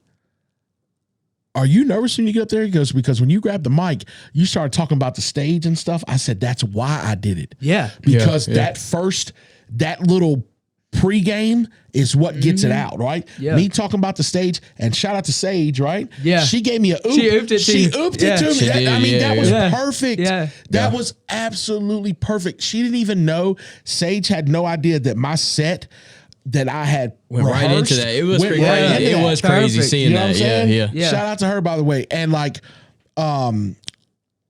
are you nervous when you get up there? He goes, because when you grab the mic, you started talking about the stage and stuff. I said, that's why I did it. Yeah. Because that little pregame is what gets it out, right? Yeah. Me talking about the stage, and shout out to Sage, right? Yeah. She gave me a oop. She ooped it to She you. ooped Yeah. it to me. She did, That was yeah. perfect. Yeah. That was absolutely perfect. She didn't even know. Sage had no idea that my set that I had Went right into rehearsed that. It was went crazy. right into It that. was crazy Perfect. seeing You know what I'm that. saying? Yeah. Shout out to her, by the way. And like,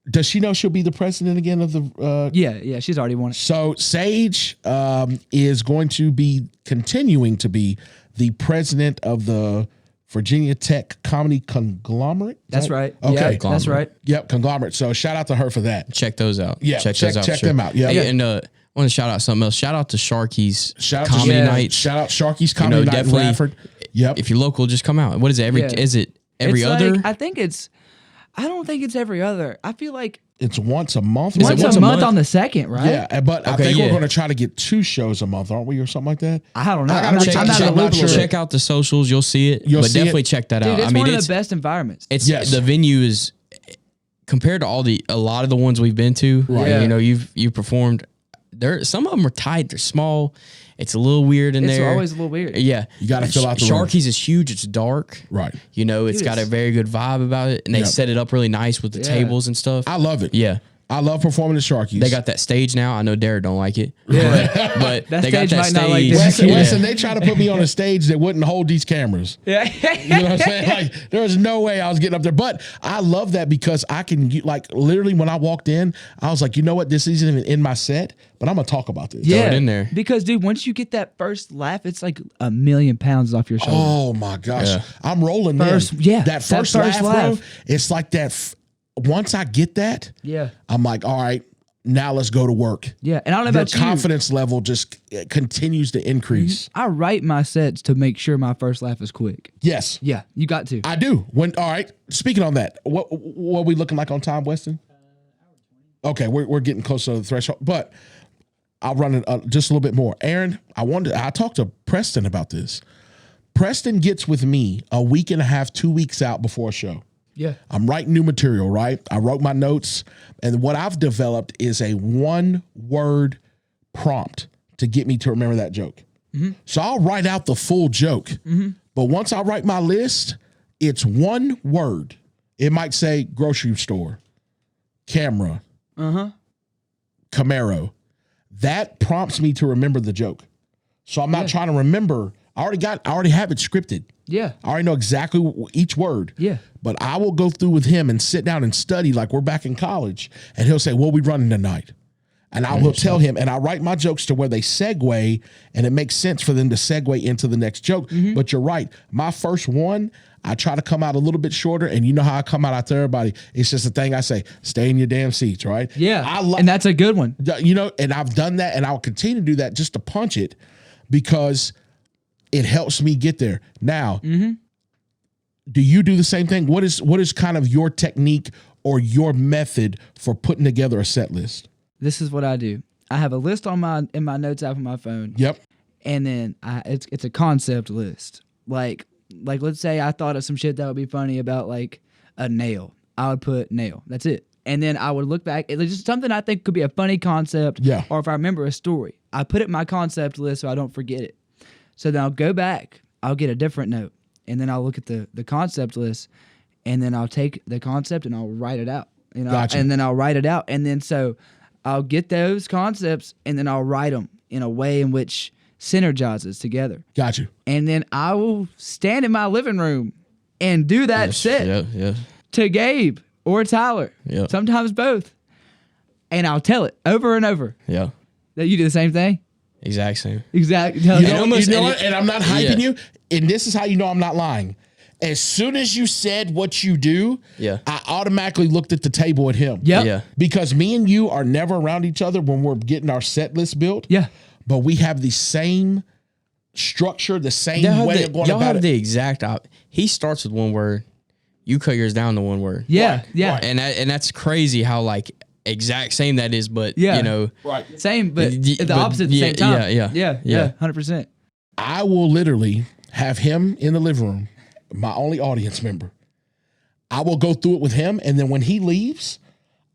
does she know she'll be the president again of the? Yeah. She's already won it. So Sage is going to be continuing to be the president of the Virginia Tech Comedy Conglomerate. Is That's that- right. Okay. Yeah, that's right. Yep, Conglomerate. So shout out to her for that. Check those out. Yeah, check check those out. for them out. Yeah. Hey, and I want to shout out something else. Shout out to Sharky's Shout out Comedy to Nights. Shout out Sharky's Comedy Night in definitely. Radford. Yep. If you're local, just come out. What is it? Yeah. Is it every It's other? like, I don't think it's every other. I feel like It's once a month. Is it once once a a month month? on the second, right? Yeah, but I Okay, think we're yeah. going to try to get 2 shows a month, aren't we, or something like that? I don't know. I gotta I'm not, check- I'm not check- in the loop a sure. little bit. Check out the socials. You'll see it. You'll but see definitely it. check that Dude, out. it's I mean, one of it's the best environments. it's Yes. the venue is compared to a lot of the ones we've been to. Right. Yeah. You've performed. Some of them are tight. They're small. It's a little weird in It's there. always a little weird. Yeah. You gotta fill out the room. Sharky's is huge. It's dark. Right. It's Dude, got a it's- very good vibe about it, and they Yep. set it up really nice with the tables and stuff. I love it. Yeah. I love performing at Sharky's. They got that stage now. I know Derek don't like it. Yeah. But That they got stage that might not like stage. this. Weston, Yeah. Weston, they try to put me on a stage that wouldn't hold these cameras. Yeah. You know what I'm saying? Like, there was no way I was getting up there. But I love that because I can, like, literally when I walked in, I was like, you know what? This isn't even in my set, but I'm going to talk about this. it in there. Because, dude, once you get that first laugh, it's like 1,000,000 pounds off your shoulder. Oh, my gosh. Yeah. I'm rolling First- in. yeah, That first laugh, bro, it's like that. Once I get that, Yeah. I'm like, all right, now let's go to work. Yeah. And I don't know Your about you. confidence level just continues to increase. I write my sets to make sure my first laugh is quick. Yes. Yeah. You got to. I do. All right. Speaking on that, what are we looking like on time, Weston? Okay, we're getting close to the threshold, but I'll run it just a little bit more. Aaron, I talked to Preston about this. Preston gets with me a week and a half, 2 weeks out before a show. Yeah. I'm writing new material, right? I wrote my notes, and what I've developed is a 1-word prompt to get me to remember that joke. Mm-hmm. So I'll write out the full joke, but once I write my list, it's 1 word. It might say grocery store, camera, Camaro. That prompts me to remember the joke. So I'm not trying to remember. I already have it scripted. Yeah. I already know exactly each word. Yeah. But I will go through with him and sit down and study like we're back in college. And he'll say, what are we running tonight? And I will tell him, and I write my jokes to where they segue, and it makes sense for them to segue into the next joke. But you're right. My first one, I try to come out a little bit shorter, and you know how I come out after everybody. It's just a thing I say, stay in your damn seats, right? Yeah. And that's a good one. And I've done that, and I'll continue to do that just to punch it because it helps me get there. Now, do you do the same thing? What is kind of your technique or your method for putting together a set list? This is what I do. I have a list in my notes app on my phone. Yep. And then it's a concept list. Like let's say I thought of some shit that would be funny about like a nail. I would put nail. That's it. and then I would look back. It was just something I think could be a funny concept. Yeah. Or if I remember a story, I put it in my concept list so I don't forget it. So then I'll go back. I'll get a different note, and then I'll look at the concept list, and then I'll take the concept and I'll write it out. You know, Gotcha. and then I'll write it out, and then so I'll get those concepts, and then I'll write them in a way in which synergizes together. Got you. And then I will stand in my living room and do that set Yeah. to Gabe or Tyler. Yeah. Sometimes both. And I'll tell it over and over. Yeah. That you do the same thing? Exact same. Exactly. You know, almost- you know and what? it- And I'm not hyping Yeah. you. And this is how you know I'm not lying. As soon as you said what you do, Yeah. I automatically looked at the table at him. Yep. Yeah. Because me and you are never around each other when we're getting our set list built. Yeah. But we have the same structure, the same way of going y'all about have it. the exact he starts with one word. You cut yours down to one word. Yeah. Right, Yeah. right. And that's crazy how like exact same that is, but Yeah. you know, Right. Same, but Y- the but opposite at the yeah, same time. yeah. Yeah. 100%. I will literally have him in the living room, my only audience member. I will go through it with him, and then when he leaves,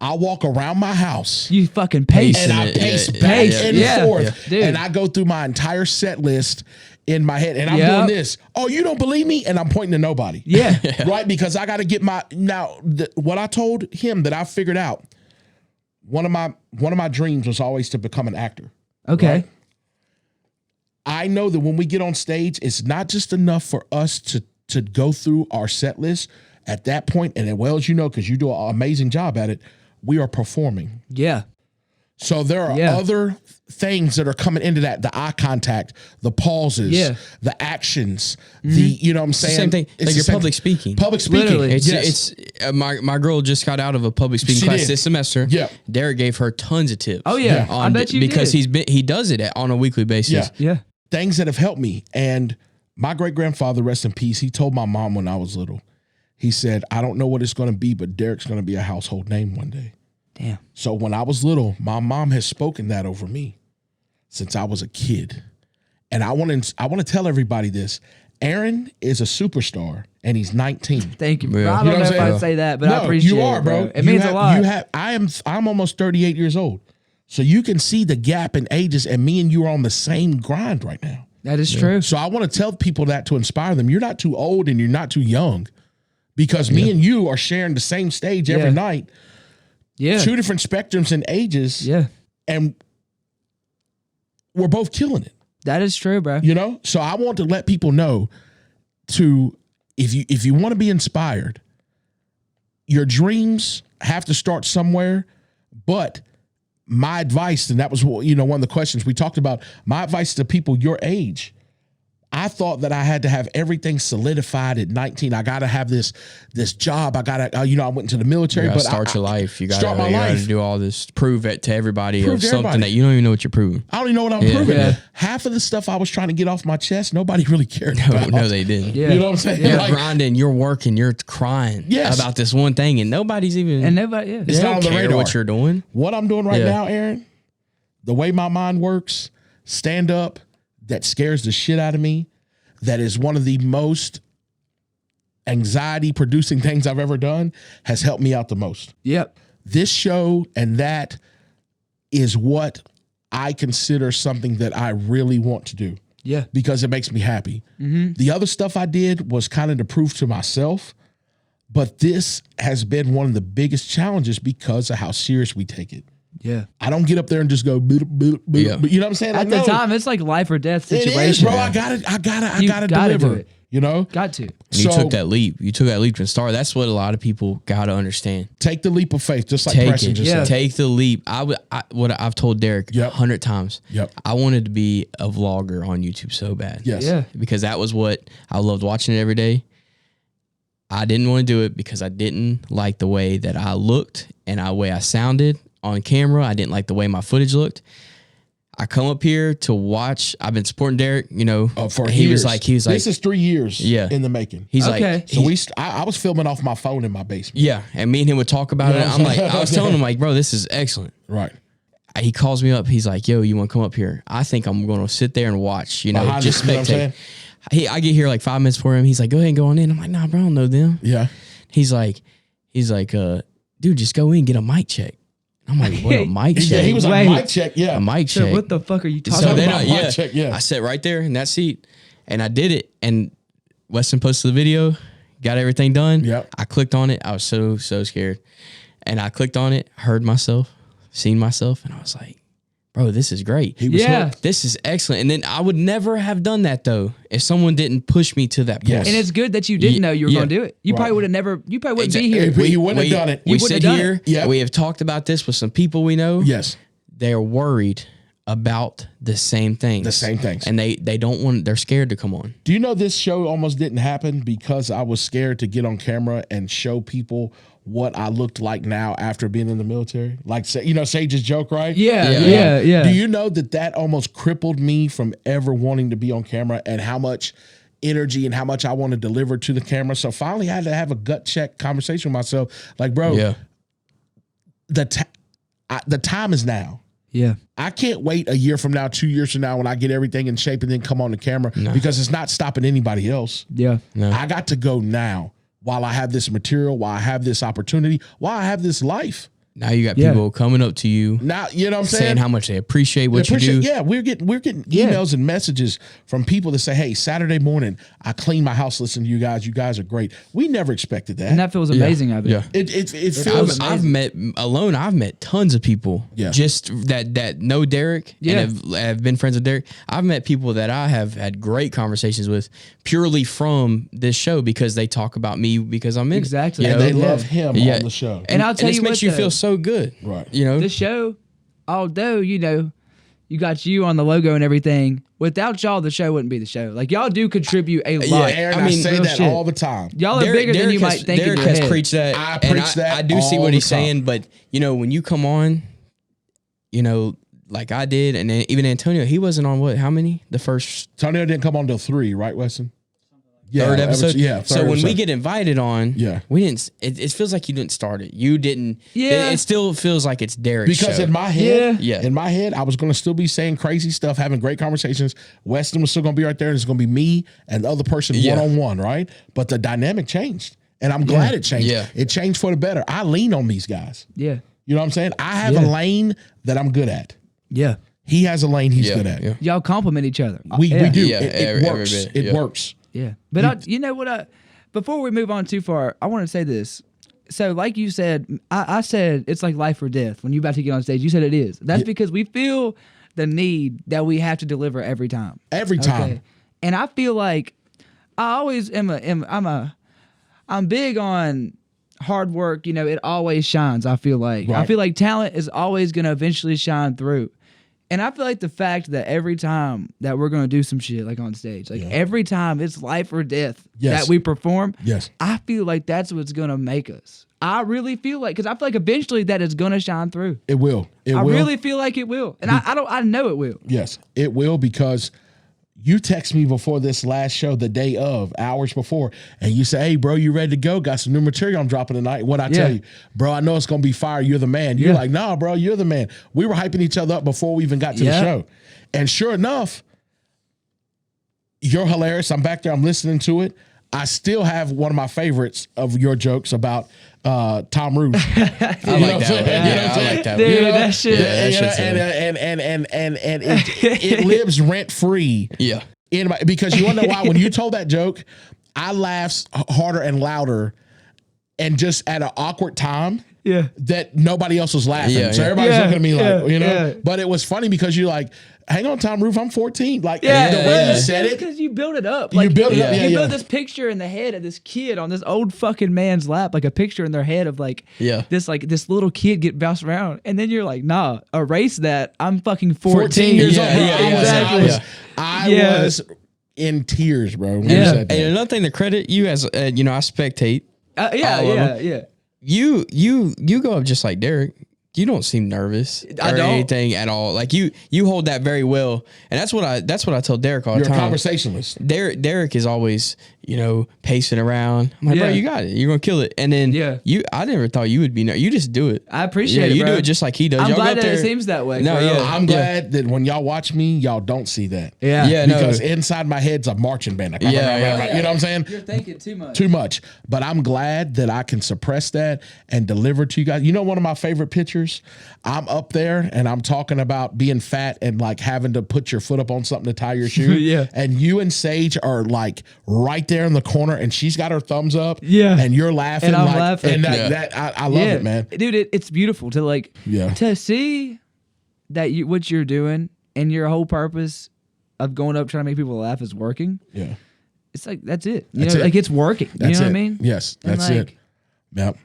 I walk around my house You fucking pace. and I Yeah, pace yeah, back yeah, and yeah. forth, Yeah. Dude. and I go through my entire set list in my head, and I'm Yep. doing this. Oh, you don't believe me? And I'm pointing to nobody. Yeah. Right? Because I got to get what I told him that I figured out. One of my dreams was always to become an actor. Okay. Right? I know that when we get on stage, it's not just enough for us to go through our set list at that point, and as well as you know, because you do an amazing job at it, we are performing. Yeah. So there are Yeah. other things that are coming into that: the eye contact, the pauses, Yeah. the actions, you know what I'm saying? same thing. It's Like the your same- public speaking. Public speaking. Literally. It's Yes. my girl just got out of a public speaking She class did. this semester. Yeah. Derek gave her tons of tips. Oh, yeah. I bet you because did. he does it on a weekly basis. Yeah. Yeah. Things that have helped me. And my great grandfather, rest in peace, he told my mom when I was little, he said, I don't know what it's going to be, but Derek's going to be a household name one day. Damn. So when I was little, my mom has spoken that over me since I was a kid. And I want to tell everybody this. Aaron is a superstar and he's 19. Thank you. Yeah. I You don't know know what if I'm saying? I'd say that, but I appreciate you are, it, bro. It means a lot. I'm almost 38 years old. So you can see the gap in ages, and me and you are on the same grind right now. That is true. So I want to tell people that to inspire them. You're not too old and you're not too young, because me and you are sharing the same stage every Yeah. night, Yeah. two different spectrums and ages, Yeah. and we're both killing it, That is true, bro. you know? So I want to let people know if you want to be inspired, your dreams have to start somewhere, but my advice, and that was one of the questions we talked about, my advice to people your age, I thought that I had to have everything solidified at 19. I got to have this job. I got to, I went into the military, You gotta but start your life. You start my gotta life. do all this. Prove it to everybody Prove of to something everybody. that you don't even know what you're proving. I don't even know what I'm Yeah. proving. Yeah. Half of the stuff I was trying to get off my chest, nobody really cared about. No, they didn't. Yeah. You know what I'm saying? You're Like, grinding, you're working, you're crying Yes. about this one thing, and nobody's even. And nobody, yeah. It's they not don't on the care radar. what you're doing. what I'm doing right Yeah. now, Aaron, the way my mind works, stand up, that scares the shit out of me. That is one of the most anxiety producing things I've ever done, has helped me out the most. Yep. This show and that is what I consider something that I really want to do, Yeah. because it makes me happy. The other stuff I did was kind of to prove to myself, but this has been one of the biggest challenges because of how serious we take it. Yeah. I don't get up there and just go, boop, boop, boop, Yeah. boop. You know what I'm saying? At the time, it's like life or death it situation. is, bro. Yeah. I gotta You gotta gotta do deliver. it. You know, Got to. And you took that leap. You took that leap and start. That's what a lot of people got to understand. take the leap of faith, just like Take Preston it. just Yeah. said. Take the leap. What I've told Derek Yep. 100 times. Yep. I wanted to be a vlogger on YouTube so bad. Yes. Yeah. Because that was what I loved watching it every day. I didn't want to do it because I didn't like the way that I looked and the way I sounded on camera. I didn't like the way my footage looked. I come up here to watch. I've been supporting Derek, For he years. was like, this is 3 years Yeah. in the making. he's Okay. like, So I was filming off my phone in my basement. yeah. And me and him would talk about You know it. what I'm I'm like, saying? I was telling him like, bro, this is excellent. Right. He calls me up. He's like, yo, you want to come up here? I think I'm going to sit there and watch, Behind just the- you know what I'm spectate. I get here like 5 minutes before him. He's like, go ahead and go on in. I'm like, nah, bro, I don't know them. Yeah. He's like, dude, dude, just go in and get a mic check. I'm like, what, a mic check? Yeah, he was Wait. like, mic check. Yeah. a mic So check. what the fuck are you talking So about? then about mic check, yeah. I sat right there in that seat and I did it. And Weston posted the video, got everything done. Yep. I clicked on it. I was so scared. And I clicked on it, heard myself, seen myself, and I was like, bro, this is great. He was Yeah. hooked. This is excellent. And then I would never have done that though if someone didn't push me to that point. Yes. And it's good that you didn't know you were Yeah. going to do it. You probably Right. would have never. You probably wouldn't Exactly. be here. He wouldn't have done it. We You wouldn't sit have done here. it. Yeah. We have talked about this with some people we know. Yes. They're worried about the same things. The same things. And they don't want, they're scared to come on. Do you know this show almost didn't happen because I was scared to get on camera and show people what I looked like now after being in the military? Like, Sage's joke, right? Yeah. Do you know that almost crippled me from ever wanting to be on camera and how much energy and how much I want to deliver to the camera? So finally I had to have a gut check conversation with myself. Like, bro, Yeah. the time is now. Yeah. I can't wait a year from now, 2 years from now when I get everything in shape and then come on the camera because it's not stopping anybody else. Yeah. No. I got to go now while I have this material, while I have this opportunity, while I have this life. Now you got Yeah. people coming up to you Now, you know what I'm saying saying? how much they appreciate what you do. Yeah, we're getting emails and messages from people that say, "Hey, Saturday morning, I clean my house listening to you guys. You guys are great." We never expected that. And that feels amazing. I bet. Yeah. It feels I've met tons of people Yeah. just that know Derek Yeah. and have been friends with Derek. I've met people that I have had great conversations with purely from this show because they talk about me because I'm in it. Exactly. You and know? they love him Yeah. on the show. And I'll tell this you makes what, you though. feel so good. Right. You know? This show, although, you got you on the logo and everything, without y'all, the show wouldn't be the show. Like, y'all do contribute a lot. Aaron, I I mean, say real that shit. all the time. Y'all are bigger than you might think in Derek your has head. preached that. I and preach that I do see all what the he's time. saying, but when you come on, like I did, and then even Antonio, he wasn't on what? How many? The first Tonio didn't come on till 3, right, Weston? third episode. Yeah. So third when we episode. get invited on, Yeah. we didn't. It feels like you didn't start it. You didn't. Yeah. It still feels like it's Derek's Because show. in my head, Yeah. in my head, I was going to still be saying crazy stuff, having great conversations. Weston was still going to be right there, and it's going to be me and the other person Yeah. one-on-one, right? But the dynamic changed, and I'm glad it changed. Yeah. It changed for the better. I lean on these guys. Yeah. You know what I'm saying? I have a lane that I'm good at. Yeah. He has a lane he's Yeah, good at. yeah. Y'all compliment each other. We Yeah. do. Yeah, It every works. bit, It yeah. works. Yeah. But you know what? Before we move on too far, I want to say this. So, like you said, I said it's like life or death when you're about to get on stage. You said it is. That's because we feel the need that we have to deliver every time. Every time. And I feel like I always I'm big on hard work. It always shines. I feel like Right. I feel like talent is always going to eventually shine through. And I feel like the fact that every time that we're going to do some shit like on stage, like every time it's life or death Yes. that we perform, Yes. I feel like that's what's going to make us. I really feel like, because I feel like eventually that is going to shine through. It will. It I will. really feel like it will. And I know it will. Yes, it will, because you text me before this last show, the day of, hours before, and you say, "Hey, bro, you ready to go? Got some new material I'm dropping tonight." What I tell you, bro, I know it's gonna be fire. You're the man. You're like, "Nah, bro, you're the man." We were hyping each other up before we even got to the show, and sure enough, you're hilarious. I'm back there. I'm listening to it. I still have one of my favorites of your jokes about Tom Roos. I like that one. Yeah, I like that Dude, one. that shit. Yeah, that shit's and it lives rent free. Yeah. Because you want to know why? When you told that joke, I laughed harder and louder, and just at an awkward time. Yeah. That nobody else was laughing. Yeah, So yeah. everybody's looking at me like, yeah. But it was funny because you're like, "Hang on, Tom Roof, I'm 14. Like, the way yeah. you said it, because you build it up. You build it up, You yeah. build this picture in the head of this kid on this old fucking man's lap, like a picture in their head of this little kid get bounced around, and then you're like, nah, erase that. I'm fucking 14 years old. Yeah, Bro. yeah, exactly. I was in tears, bro. When you Yeah. said that. And another thing to credit you as, I spectate. Yeah. You go up just like Derek. You don't seem nervous I or don't. anything at all. Like you hold that very well, and that's what I told Derek all the You're a time. conversationalist. Derek is always, pacing around. I'm like, bro, Yeah. you got it. You're gonna kill it. And then I never thought you would be. You just do it. I appreciate it. You bro. do it just like he does. I'm Y'all go glad up that it there- seems that way. No, for real. yeah. I'm glad that when y'all watch me, y'all don't see that. Yeah. Because inside my head's a marching band. You know what I'm saying? You're thinking too much. Too much. But I'm glad that I can suppress that and deliver to you guys. You know, one of my favorite pictures, I'm up there and I'm talking about being fat and like having to put your foot up on something to tie your shoe. Yeah. And you and Sage are like right there in the corner and she's got her thumbs up. Yeah. And you're laughing. And I'm like, laughing. And I love it, man. Dude, it's beautiful to to see that what you're doing and your whole purpose of going up trying to make people laugh is working. Yeah. It's like that's it. That's it. Like it's working. That's you know it. what I mean? Yes, And, that's it. Yep.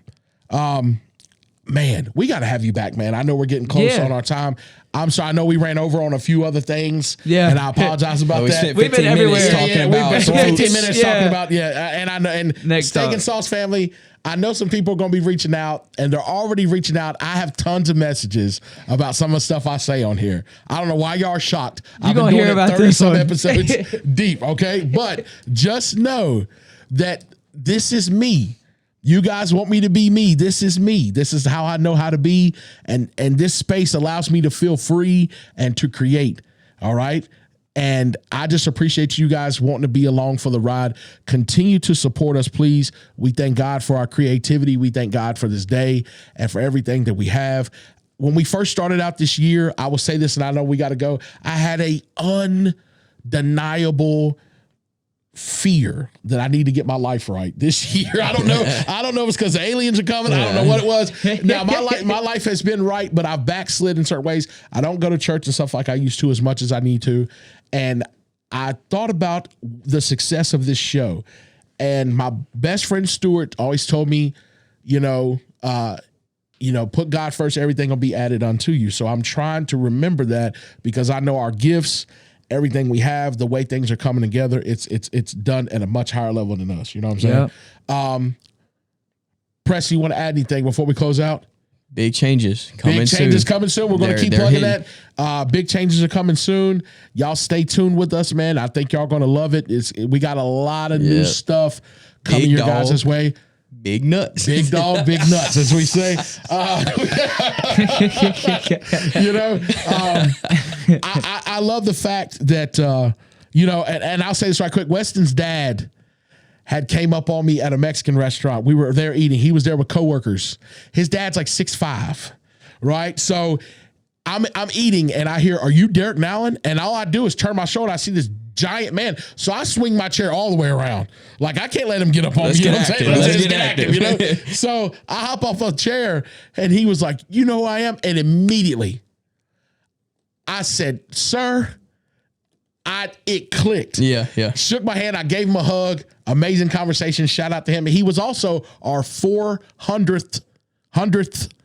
Man, we got to have you back, man. I know we're getting close on our time. I'm sorry. I know we ran over on a few other things. Yeah. And I apologize about We that. spent We've been 15 minutes everywhere. talking We've about been some 15 foods. minutes talking about, and I know, and Next Steak time. and Sauce family, I know some people are going to be reaching out, and they're already reaching out. I have tons of messages about some of the stuff I say on here. I don't know why y'all are shocked. I've been gonna doing hear it about 30 this some one. episodes deep, okay? But just know that this is me. You guys want me to be me. This is me. This is how I know how to be. And this space allows me to feel free and to create. All right. And I just appreciate you guys wanting to be along for the ride. Continue to support us, please. We thank God for our creativity. We thank God for this day and for everything that we have. When we first started out this year, I will say this, and I know we got to go. I had a undeniable fear that I need to get my life right this year. I don't know. I don't know if it's because the aliens are coming. I don't know what it was. Now my life has been right, but I've backslid in certain ways. I don't go to church and stuff like I used to as much as I need to. And I thought about the success of this show. And my best friend Stuart always told me, put God first, everything will be added unto you. So I'm trying to remember that because I know our gifts, everything we have, the way things are coming together, it's done at a much higher level than us. You know what I'm saying? Press, you want to add anything before we close out? Big changes coming soon. Big changes coming soon. We're going to keep They're plugging hitting. that. Big changes are coming soon. Y'all stay tuned with us, man. I think y'all going to love it. We got a lot of new stuff coming Big your dog. guys' way. Big nuts. Big dog, big nuts, as we say. I love the fact that, and I'll say this right quick. Weston's dad had came up on me at a Mexican restaurant. We were there eating. He was there with coworkers. His dad's like 6'5", right? So I'm eating and I hear, "Are you Derek Nowlin?" And all I do is turn my shoulder. I see this giant man. So I swing my chair all the way around. Like, I can't let him get up on me. You know what I'm saying? Let's get active. So I hop off a chair and he was like, "You know who I am?" And immediately I said, "Sir," it clicked. Yeah. Shook my hand. I gave him a hug. Amazing conversation. Shout out to him. He was also our 400th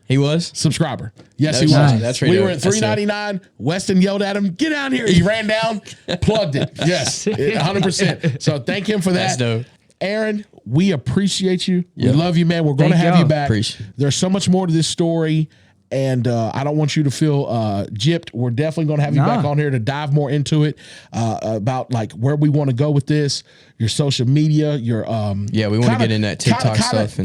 He was? subscriber. Yes, That's he was. nice. That's right. We were at That's $3.99. Weston yelled at him, "Get down here." He ran down, plugged it. Yes, 100%. So thank him for that. That's dope. Aaron, we appreciate you. Yep. We love you, man. We're going to Thank have you y'all. back. Appreciate it. There's so much more to this story. And I don't want you to feel gypped. We're definitely going to have you back on here to dive more into it about like where we want to go with this, your social media, your we want to get in that TikTok stuff.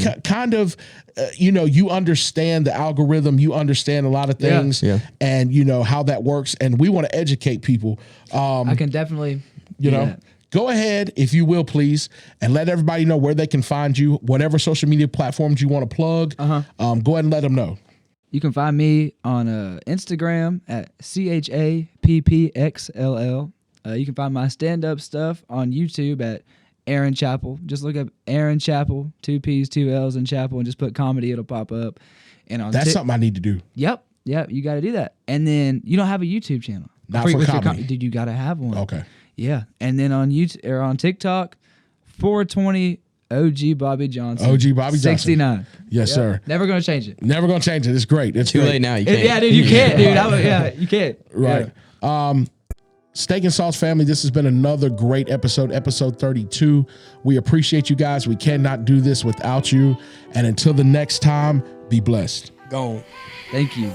You understand the algorithm, you understand a lot of things, and you know how that works. And we want to educate people. I can definitely do that. Go ahead, if you will, please, and let everybody know where they can find you, whatever social media platforms you want to plug. Go ahead and let them know. You can find me on Instagram at CHAPPXLL. You can find my stand-up stuff on YouTube at Aaron Chappell. Just look up Aaron Chappell, 2 P's, 2 L's in Chappell, and just put comedy. It'll pop up. And on That's something I need to do. Yep, you got to do that. And then you don't have a YouTube channel. Not for comedy. Dude, you got to have one. Okay. Yeah, and then on YouTube or on TikTok, 420 OG Bobby Johnson. OG Bobby Johnson. 69. Yes, sir. Never gonna change it. Never gonna change it. It's great. It's Too great. late now. You can't. Yeah, dude, you can't, dude. You can't. Right. Yeah. Steak and Sauce family, this has been another great episode 32. We appreciate you guys. We cannot do this without you. And until the next time, be blessed. Gone. Thank you.